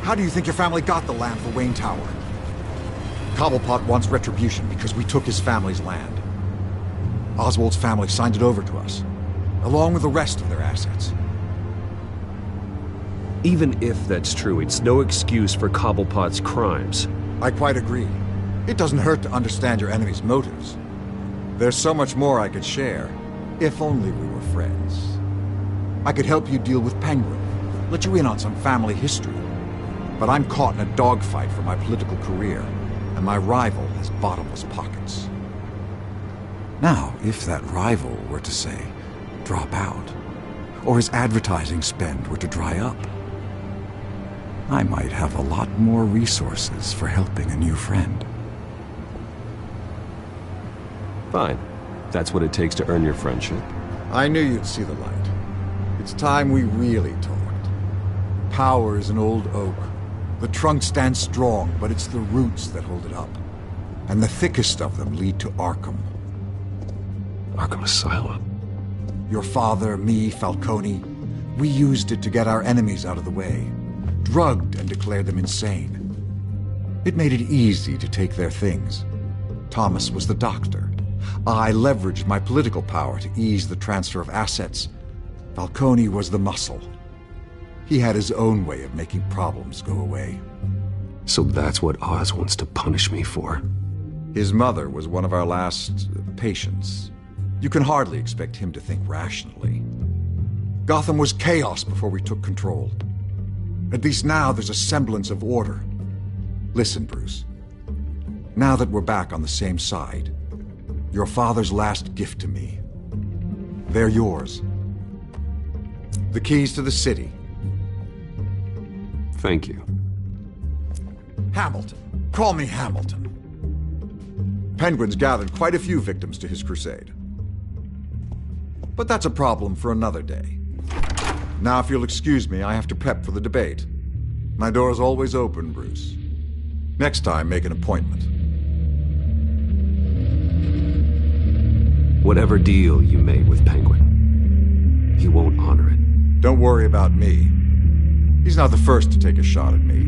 How do you think your family got the land for Wayne Tower? Cobblepot wants retribution because we took his family's land. Oswald's family signed it over to us, along with the rest of their assets. Even if that's true, it's no excuse for Cobblepot's crimes. I quite agree. It doesn't hurt to understand your enemy's motives. There's so much more I could share, if only we were friends. I could help you deal with Penguin, let you in on some family history. But I'm caught in a dogfight for my political career, and my rival has bottomless pockets. Now, if that rival were to, say, drop out, or his advertising spend were to dry up, I might have a lot more resources for helping a new friend. Fine. That's what it takes to earn your friendship. I knew you'd see the light. It's time we really talked. Power is an old oak. The trunk stands strong, but it's the roots that hold it up. And the thickest of them lead to Arkham. Arkham Asylum? Your father, me, Falcone, we used it to get our enemies out of the way. Drugged and declared them insane. It made it easy to take their things. Thomas was the doctor. I leveraged my political power to ease the transfer of assets. Falcone was the muscle. He had his own way of making problems go away. So that's what Oz wants to punish me for? His mother was one of our last with patience. You can hardly expect him to think rationally. Gotham was chaos before we took control. At least now there's a semblance of order. Listen, Bruce. Now that we're back on the same side, your father's last gift to me, they're yours. The keys to the city. Thank you. Hamilton. Call me Hamilton. Penguin's gathered quite a few victims to his crusade. But that's a problem for another day. Now, if you'll excuse me, I have to prep for the debate. My door's always open, Bruce. Next time, make an appointment. Whatever deal you made with Penguin, he won't honor it. Don't worry about me. He's not the first to take a shot at me.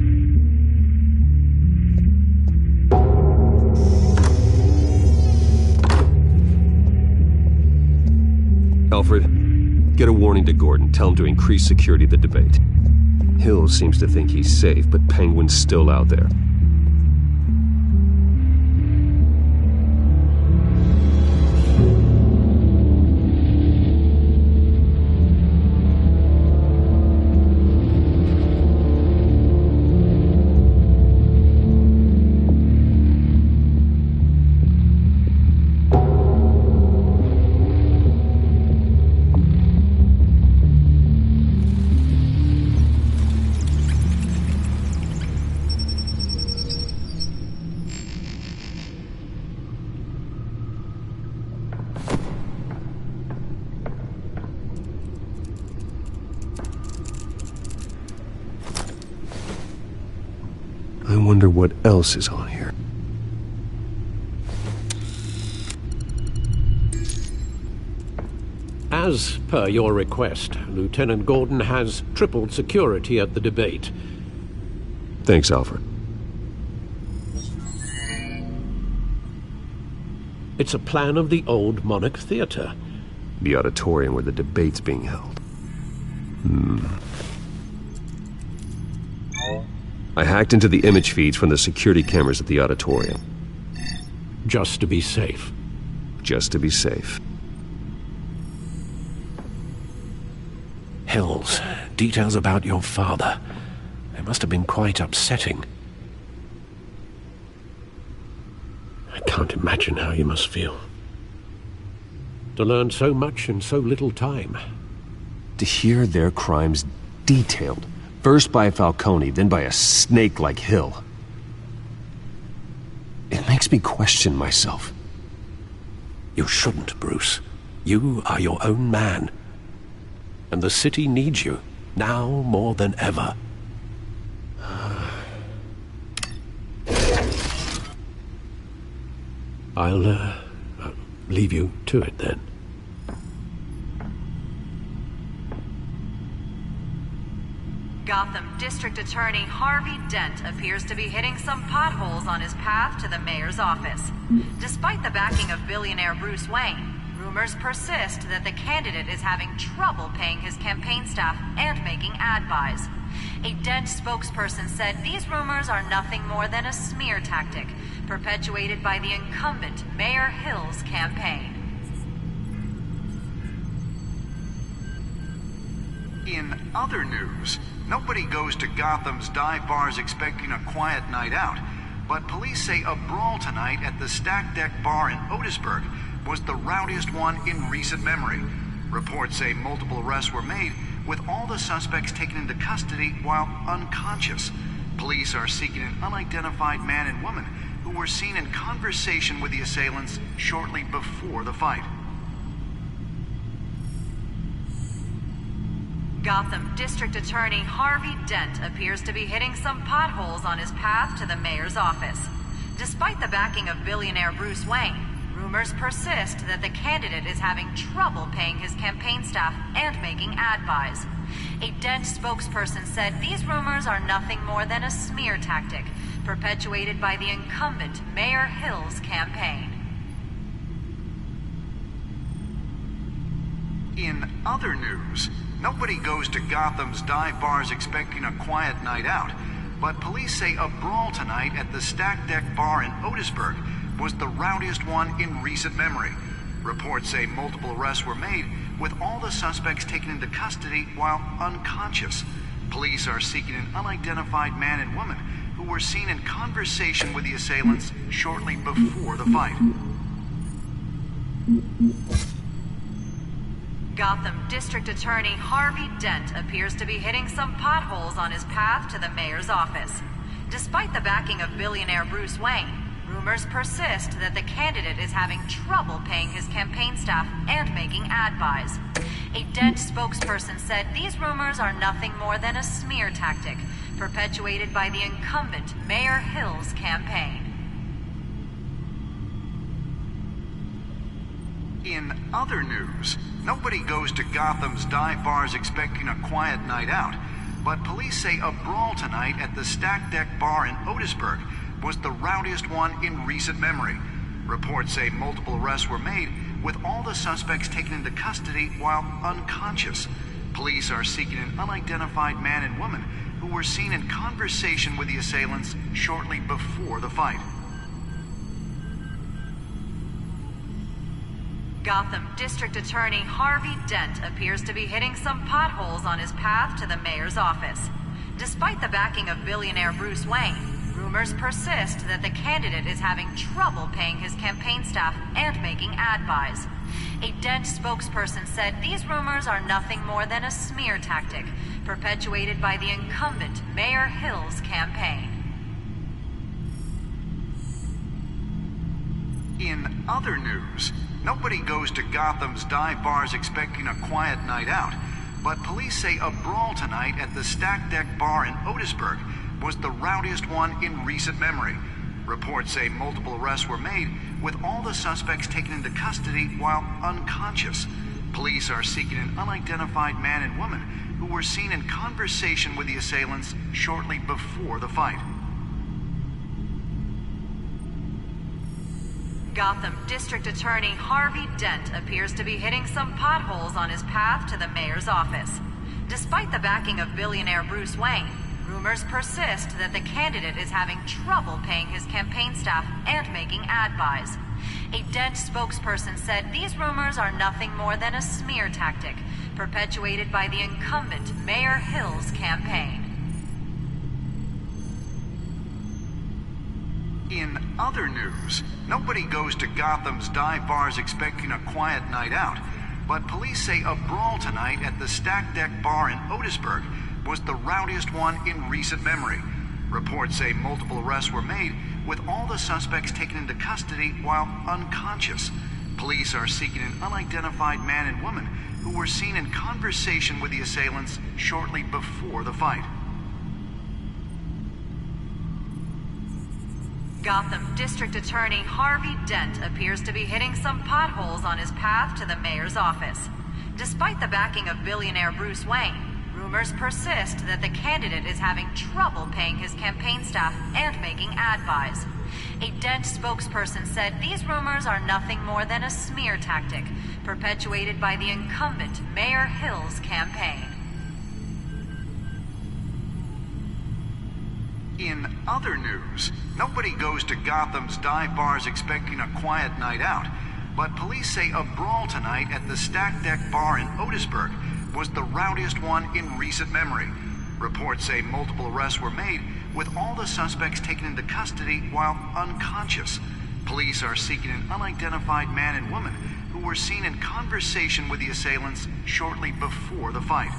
Alfred, get a warning to Gordon. Tell him to increase security at the debate. Hill seems to think he's safe, but Penguin's still out there. I wonder what else is on here. As per your request, Lieutenant Gordon has tripled security at the debate. Thanks, Alfred. It's a plan of the old Monarch Theater. The auditorium where the debate's being held. I hacked into the image feeds from the security cameras at the auditorium. Just to be safe. Just to be safe. Hills, details about your father. They must have been quite upsetting. I can't imagine how you must feel. To learn so much in so little time. To hear their crimes detailed. First by Falcone, then by a snake like Hill. It makes me question myself. You shouldn't, Bruce. You are your own man. And the city needs you, now more than ever. I'll leave you to it then. Gotham District Attorney Harvey Dent appears to be hitting some potholes on his path to the mayor's office. Despite the backing of billionaire Bruce Wayne, rumors persist that the candidate is having trouble paying his campaign staff and making ad buys. A Dent spokesperson said these rumors are nothing more than a smear tactic, perpetuated by the incumbent Mayor Hill's campaign. In other news, nobody goes to Gotham's dive bars expecting a quiet night out, but police say a brawl tonight at the Stack Deck Bar in Otisburg was the rowdiest one in recent memory. Reports say multiple arrests were made, with all the suspects taken into custody while unconscious. Police are seeking an unidentified man and woman who were seen in conversation with the assailants shortly before the fight. Gotham District Attorney Harvey Dent appears to be hitting some potholes on his path to the mayor's office. Despite the backing of billionaire Bruce Wayne, rumors persist that the candidate is having trouble paying his campaign staff and making ad buys. A Dent spokesperson said these rumors are nothing more than a smear tactic, perpetuated by the incumbent Mayor Hill's campaign. In other news, nobody goes to Gotham's dive bars expecting a quiet night out, but police say a brawl tonight at the Stack Deck Bar in Otisburg was the rowdiest one in recent memory. Reports say multiple arrests were made, with all the suspects taken into custody while unconscious. Police are seeking an unidentified man and woman who were seen in conversation with the assailants shortly before the fight. Gotham District Attorney Harvey Dent appears to be hitting some potholes on his path to the mayor's office. Despite the backing of billionaire Bruce Wayne, rumors persist that the candidate is having trouble paying his campaign staff and making ad buys. A Dent spokesperson said these rumors are nothing more than a smear tactic perpetuated by the incumbent Mayor Hill's campaign. In other news, nobody goes to Gotham's dive bars expecting a quiet night out, but police say a brawl tonight at the Stack Deck Bar in Otisburg was the rowdiest one in recent memory. Reports say multiple arrests were made, with all the suspects taken into custody while unconscious. Police are seeking an unidentified man and woman who were seen in conversation with the assailants shortly before the fight. Gotham District Attorney Harvey Dent appears to be hitting some potholes on his path to the mayor's office. Despite the backing of billionaire Bruce Wayne, rumors persist that the candidate is having trouble paying his campaign staff and making ad buys. A Dent spokesperson said these rumors are nothing more than a smear tactic perpetuated by the incumbent Mayor Hill's campaign. In other news, nobody goes to Gotham's dive bars expecting a quiet night out, but police say a brawl tonight at the Stack Deck Bar in Otisburg was the rowdiest one in recent memory. Reports say multiple arrests were made, with all the suspects taken into custody while unconscious. Police are seeking an unidentified man and woman who were seen in conversation with the assailants shortly before the fight. Gotham District Attorney Harvey Dent appears to be hitting some potholes on his path to the mayor's office. Despite the backing of billionaire Bruce Wayne, rumors persist that the candidate is having trouble paying his campaign staff and making ad buys. A Dent spokesperson said these rumors are nothing more than a smear tactic perpetuated by the incumbent Mayor Hill's campaign. In other news, nobody goes to Gotham's dive bars expecting a quiet night out, but police say a brawl tonight at the Stack Deck Bar in Otisburg was the rowdiest one in recent memory. Reports say multiple arrests were made, with all the suspects taken into custody while unconscious. Police are seeking an unidentified man and woman who were seen in conversation with the assailants shortly before the fight. Gotham District Attorney Harvey Dent appears to be hitting some potholes on his path to the mayor's office. Despite the backing of billionaire Bruce Wayne, rumors persist that the candidate is having trouble paying his campaign staff and making ad buys. A Dent spokesperson said these rumors are nothing more than a smear tactic perpetuated by the incumbent Mayor Hill's campaign. In other news, nobody goes to Gotham's dive bars expecting a quiet night out, but police say a brawl tonight at the Stack Deck Bar in Otisburg was the rowdiest one in recent memory. Reports say multiple arrests were made, with all the suspects taken into custody while unconscious. Police are seeking an unidentified man and woman who were seen in conversation with the assailants shortly before the fight.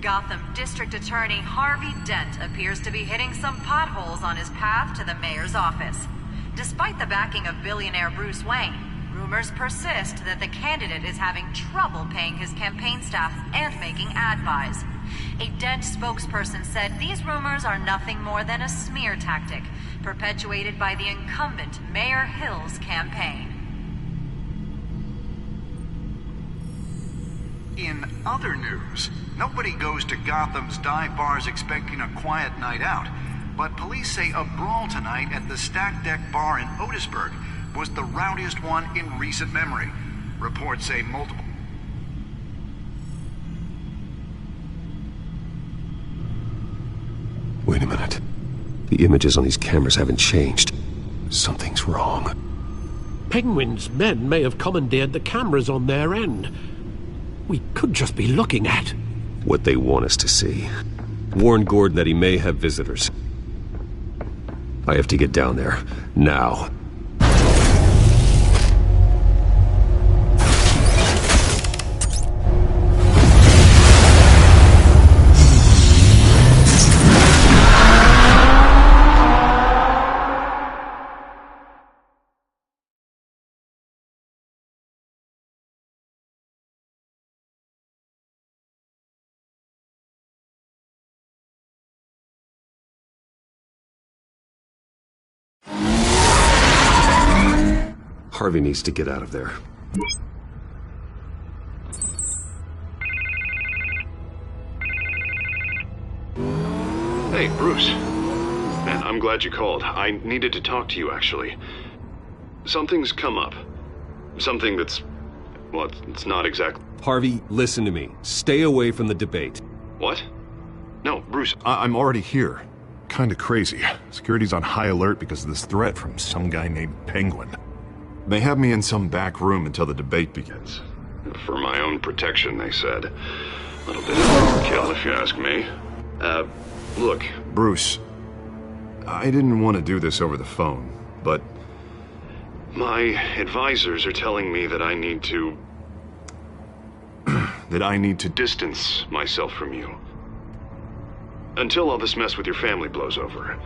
Gotham District Attorney Harvey Dent appears to be hitting some potholes on his path to the mayor's office. Despite the backing of billionaire Bruce Wayne, rumors persist that the candidate is having trouble paying his campaign staff and making ad buys. A Dent spokesperson said these rumors are nothing more than a smear tactic perpetuated by the incumbent Mayor Hill's campaign. In other news, nobody goes to Gotham's dive bars expecting a quiet night out, but police say a brawl tonight at the Stack Deck Bar in Otisburg was the rowdiest one in recent memory. Reports say multiple... Wait a minute. The images on these cameras haven't changed. Something's wrong. Penguin's men may have commandeered the cameras on their end. We could just be looking at what they want us to see. Warn Gordon that he may have visitors. I have to get down there, now. Harvey needs to get out of there. Hey, Bruce. Man, I'm glad you called. I needed to talk to you, actually. Something's come up. Something that's... well, it's not exactly... Harvey, listen to me. Stay away from the debate. What? No, Bruce... I'm already here. Kinda crazy. Security's on high alert because of this threat from some guy named Penguin. They have me in some back room until the debate begins. For my own protection, they said. A little bit of overkill, if you ask me. Look, Bruce, I didn't want to do this over the phone, but my advisors are telling me that I need to... that I need to distance myself from you. Until all this mess with your family blows over.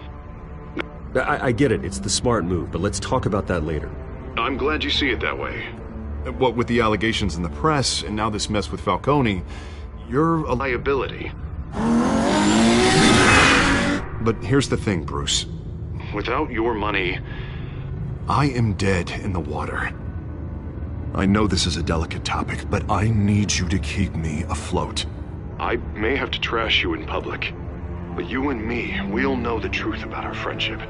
I get it. It's the smart move, but let's talk about that later. I'm glad you see it that way. What with the allegations in the press, and now this mess with Falcone, you're a liability. But here's the thing, Bruce. Without your money, I am dead in the water. I know this is a delicate topic, but I need you to keep me afloat. I may have to trash you in public, but you and me, we'll know the truth about our friendship.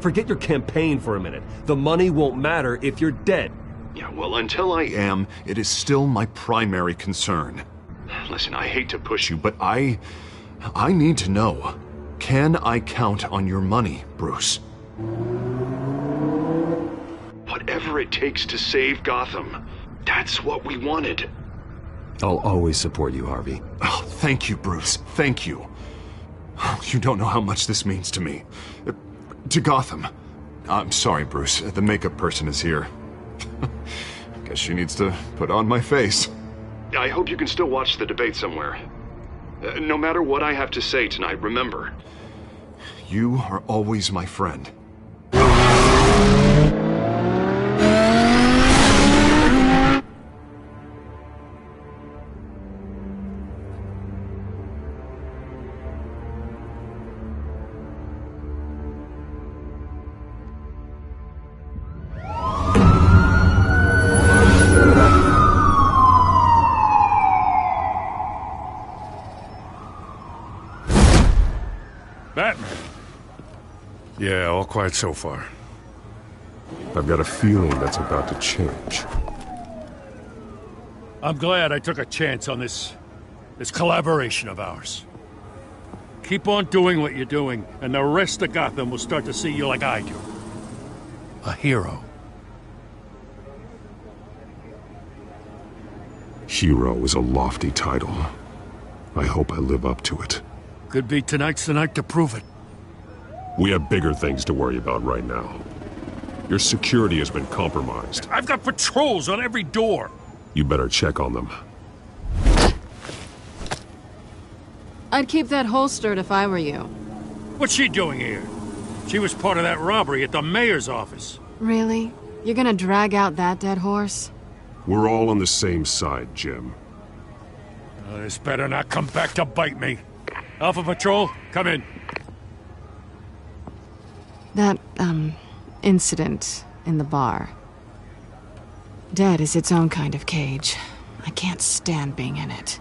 Forget your campaign for a minute. The money won't matter if you're dead. Yeah, well, until I am, it is still my primary concern. Listen, I hate to push you, but I need to know. Can I count on your money, Bruce? Whatever it takes to save Gotham. That's what we wanted. I'll always support you, Harvey. Oh, thank you, Bruce. Thank you. You don't know how much this means to me. To Gotham. I'm sorry, Bruce. The makeup person is here. Guess she needs to put on my face. I hope you can still watch the debate somewhere. No matter what I have to say tonight, remember, you are always my friend. Batman. Yeah, all quiet so far. I've got a feeling that's about to change. I'm glad I took a chance on this collaboration of ours. Keep on doing what you're doing, and the rest of Gotham will start to see you like I do. A hero. Hero is a lofty title. I hope I live up to it. Could be tonight's the night to prove it. We have bigger things to worry about right now. Your security has been compromised. I've got patrols on every door. You better check on them. I'd keep that holstered if I were you. What's she doing here? She was part of that robbery at the mayor's office. Really? You're gonna drag out that dead horse? We're all on the same side, Jim. This better not come back to bite me. Alpha Patrol, come in. That, incident in the bar. Dead is its own kind of cage. I can't stand being in it.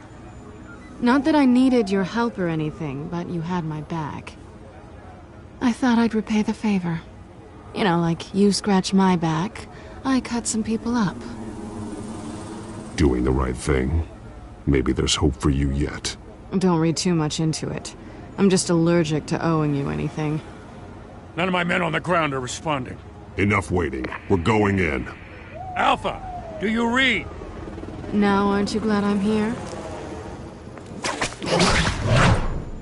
Not that I needed your help or anything, but you had my back. I thought I'd repay the favor. You know, like you scratch my back, I cut some people up. Doing the right thing. Maybe there's hope for you yet. Don't read too much into it. I'm just allergic to owing you anything. None of my men on the ground are responding. Enough waiting. We're going in. Alpha, do you read? Now aren't you glad I'm here?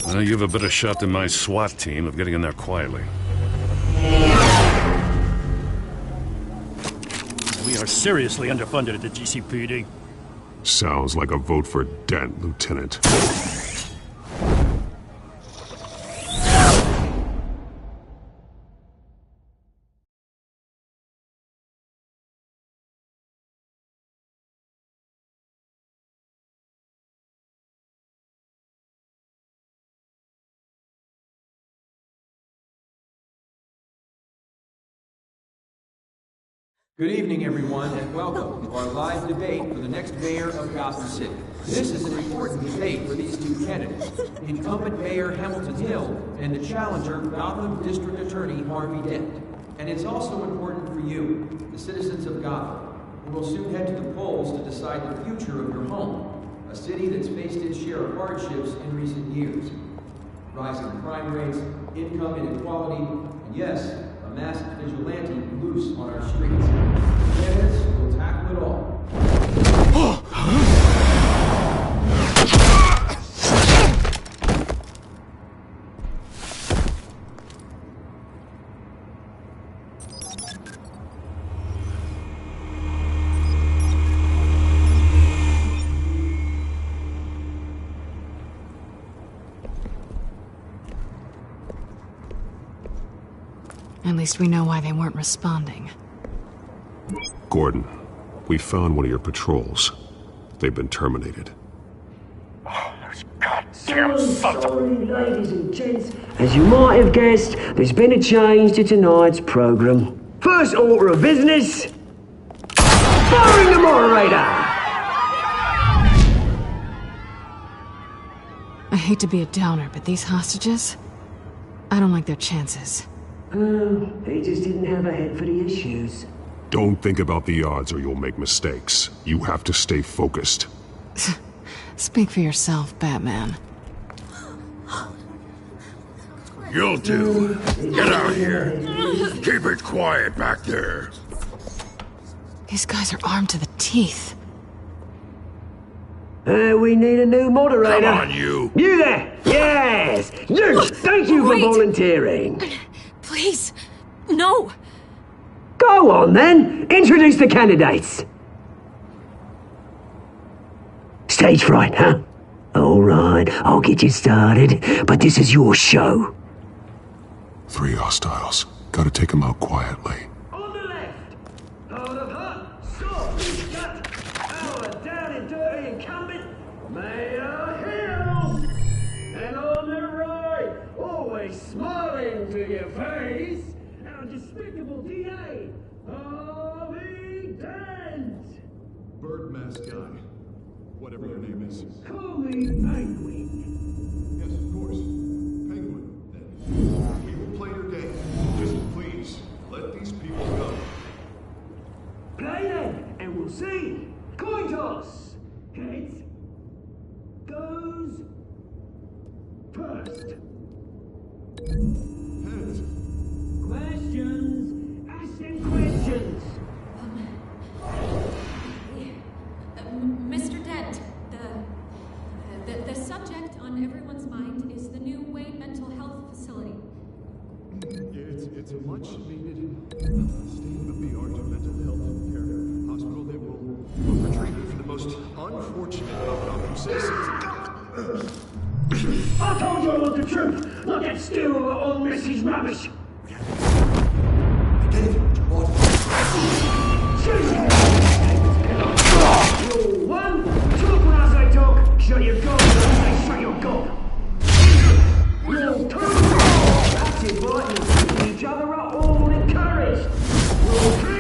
Well, you have a better shot than my SWAT team of getting in there quietly. We are seriously underfunded at the GCPD. Sounds like a vote for Dent, Lieutenant. Good evening, everyone, and welcome to our live debate for the next mayor of Gotham City. This is an important debate for these two candidates, incumbent Mayor Hamilton Hill and the challenger, Gotham District Attorney Harvey Dent. And it's also important for you, the citizens of Gotham, who will soon head to the polls to decide the future of your home, a city that's faced its share of hardships in recent years. Rising crime rates, income inequality, and yes, a masked vigilante loose on our streets. Candidates will tackle it all. At least we know why they weren't responding. Gordon, we found one of your patrols. They've been terminated. So sorry, ladies and gents. As you might have guessed, there's been a change to tonight's programme. First order of business, firing the moderator! I hate to be a downer, but these hostages? I don't like their chances. He just didn't have a head for the issues. Don't think about the odds or you'll make mistakes. You have to stay focused. Speak for yourself, Batman. You'll do. Get out here. Keep it quiet back there. These guys are armed to the teeth. We need a new moderator. Come on, you. You there! Yes! You! Thank you for volunteering. Please, no! Go on, then. Introduce the candidates. Stage fright, huh? All right, I'll get you started, but this is your show. 3 hostiles. Gotta take them out quietly. On the left, hard of heart, soft, gut, our down and dirty incumbent, Mayor Hill. And on the right, always smiling to your face, our despicable DA, Harvey Dent. Bird mask guy. Whatever your name is. Call me Penguin. Yes, of course. Penguin, then. We will play your game. Just please, let these people go. Play then, and we'll see. Coin toss. Heads goes first. Heads. Questions. Ask them questions. Mr. Dent, the subject on everyone's mind is the new Wayne Mental Health Facility. It's a much-needed state-of-the-art mental health care hospital that will offer treatment for the most unfortunate of Gotham citizens. I told you all the truth, not that stew or old Missy's rubbish. Rule 1, talk when I say talk, shut your gob when I say shut your gob. Rule 2, that's inviting and keeping each other up, all encouraged. Rule 3,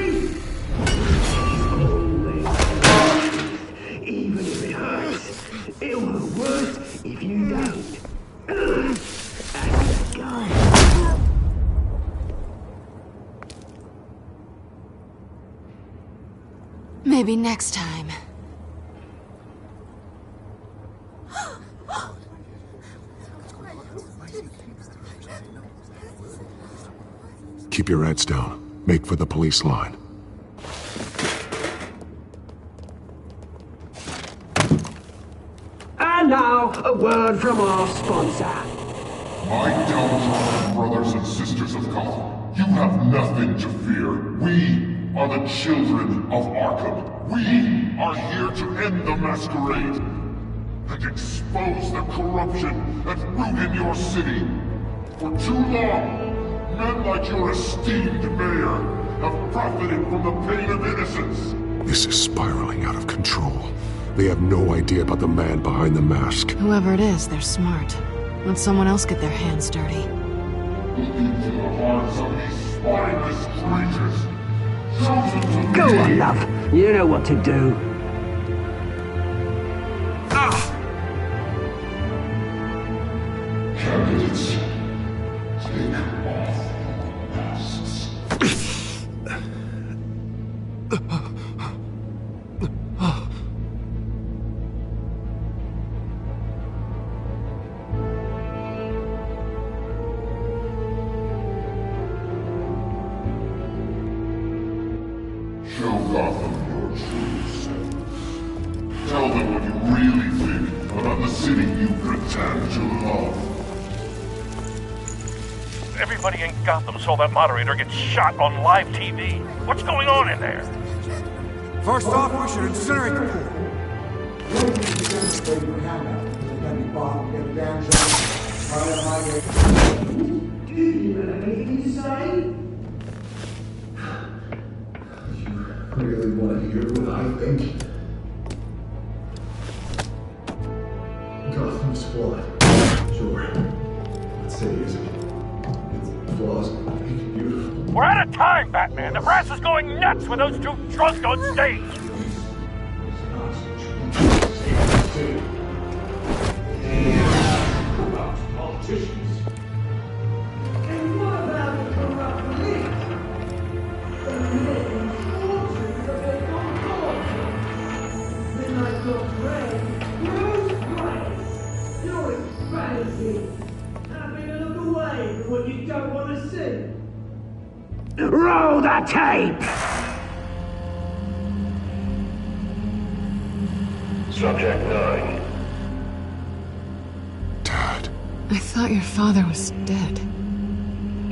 even if it hurts, it will hurt worse if you don't. And go. Maybe next time. Keep your heads down. Make for the police line. And now, a word from our sponsor. My downtrodden brothers and sisters of Gotham, you have nothing to fear. We are the children of Arkham. We are here to end the masquerade and expose the corruption that ruined your city. For too long, men like your esteemed mayor have profited from the pain of innocence. This is spiraling out of control. They have no idea about the man behind the mask. Whoever it is, they're smart. Let someone else get their hands dirty. Look into the hearts of these spineless creatures. Chosen to Go lead. on, love. You know what to do. Candidates, take off your masks. Show Gotham your true self. Tell them what you really think about the city you pretend to love. Everybody in Gotham saw that moderator get shot on live TV. What's going on in there? First off, we should incinerate the pool. Really want to hear what I think? Gotham's flawed. Sure. Let's say is it? Its flaws make it beautiful. We're out of time, Batman. The brass is going nuts with those two drunks on stage. Corrupt politicians. And what about the corrupt police? Roll the tape! Subject 9. I thought your father was dead.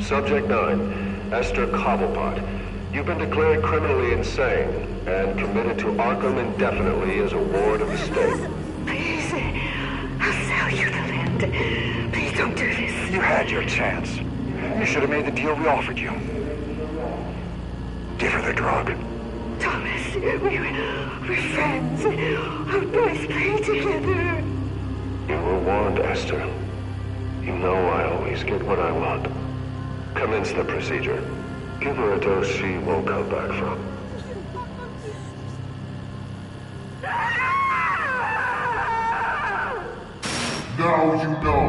Subject 9. Esther Cobblepot. You've been declared criminally insane and committed to Arkham indefinitely as a ward of the state. Please, I'll sell you the land. Please don't do this. You had your chance. You should have made the deal we offered you. Give her the drug. Thomas, we're friends. Our boys play together. You were warned, Esther. You know I always get what I want. Commence the procedure. Give her a dose she won't come back from. Now you know.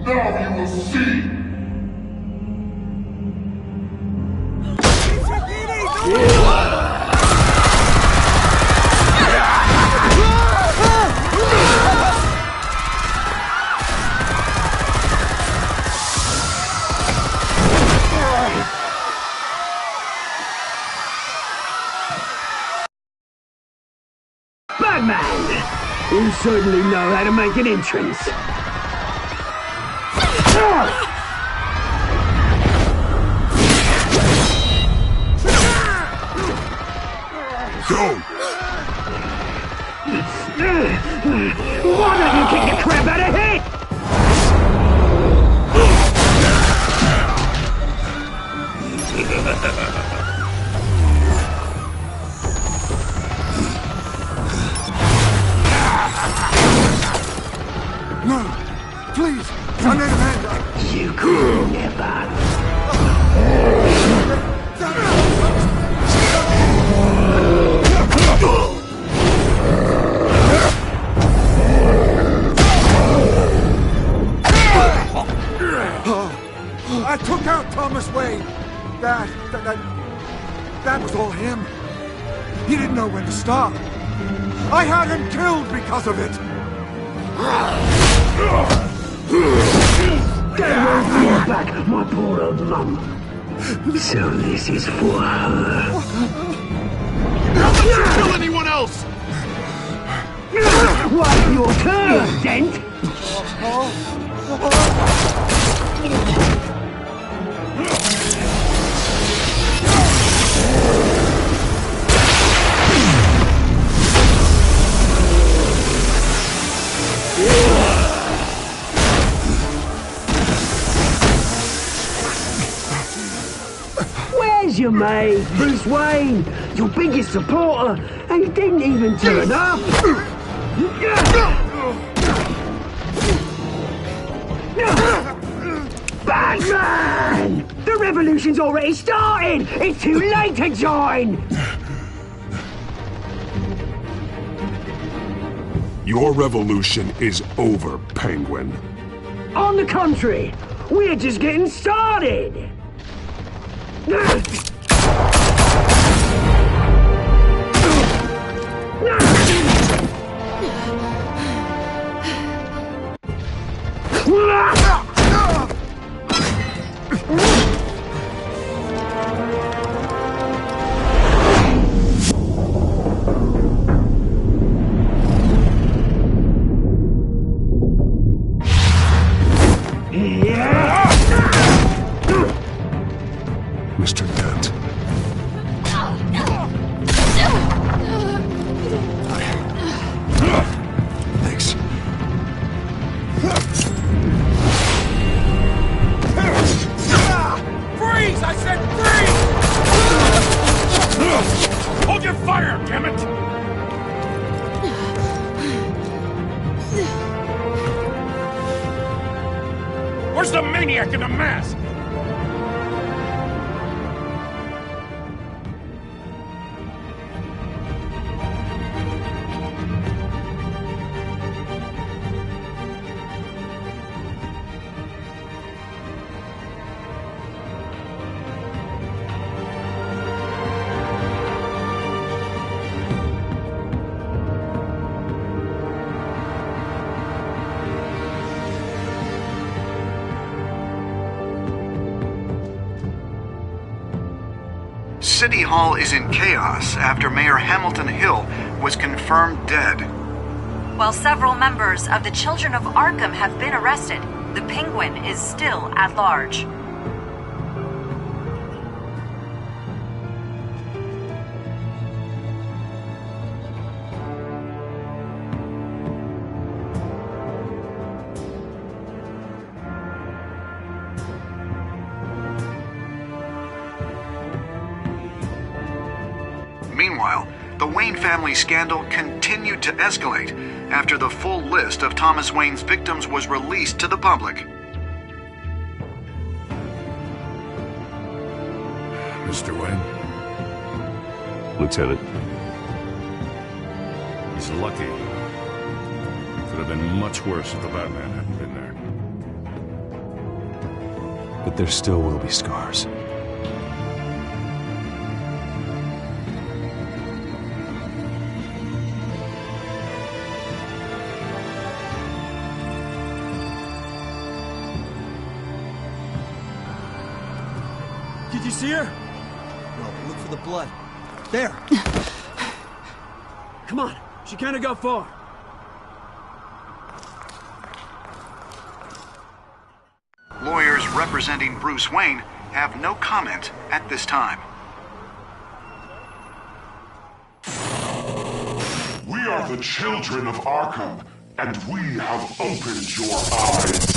Now you will see. Batman! You certainly know how to make an entrance. Go! Why don't you kick the crap out of here? No! Please! I need a hand! You could never. I took out Thomas Wayne. That was all him. He didn't know when to stop. I had him killed because of it. back my poor old mum. So this is for her. Don't let you kill anyone else! What's your turn, Dent? Where's your mate, Bruce Wayne? Your biggest supporter, and he didn't even turn up. Batman! The revolution's already started! It's too late to join! Your revolution is over, Penguin. On the contrary, we're just getting started! Mr. Dent. Thanks. Freeze! I said freeze! Hold your fire, damn it! Where's the maniac in the mask? City Hall is in chaos after Mayor Hamilton Hill was confirmed dead. While several members of the Children of Arkham have been arrested, the Penguin is still at large. Meanwhile, the Wayne family scandal continued to escalate after the full list of Thomas Wayne's victims was released to the public. Mr. Wayne? Lieutenant. He's lucky. Could have been much worse if the Batman hadn't been there. But there still will be scars. Did you see her? Well, look for the blood. There! Come on, she can't have got far. Lawyers representing Bruce Wayne have no comment at this time. We are the children of Arkham, and we have opened your eyes.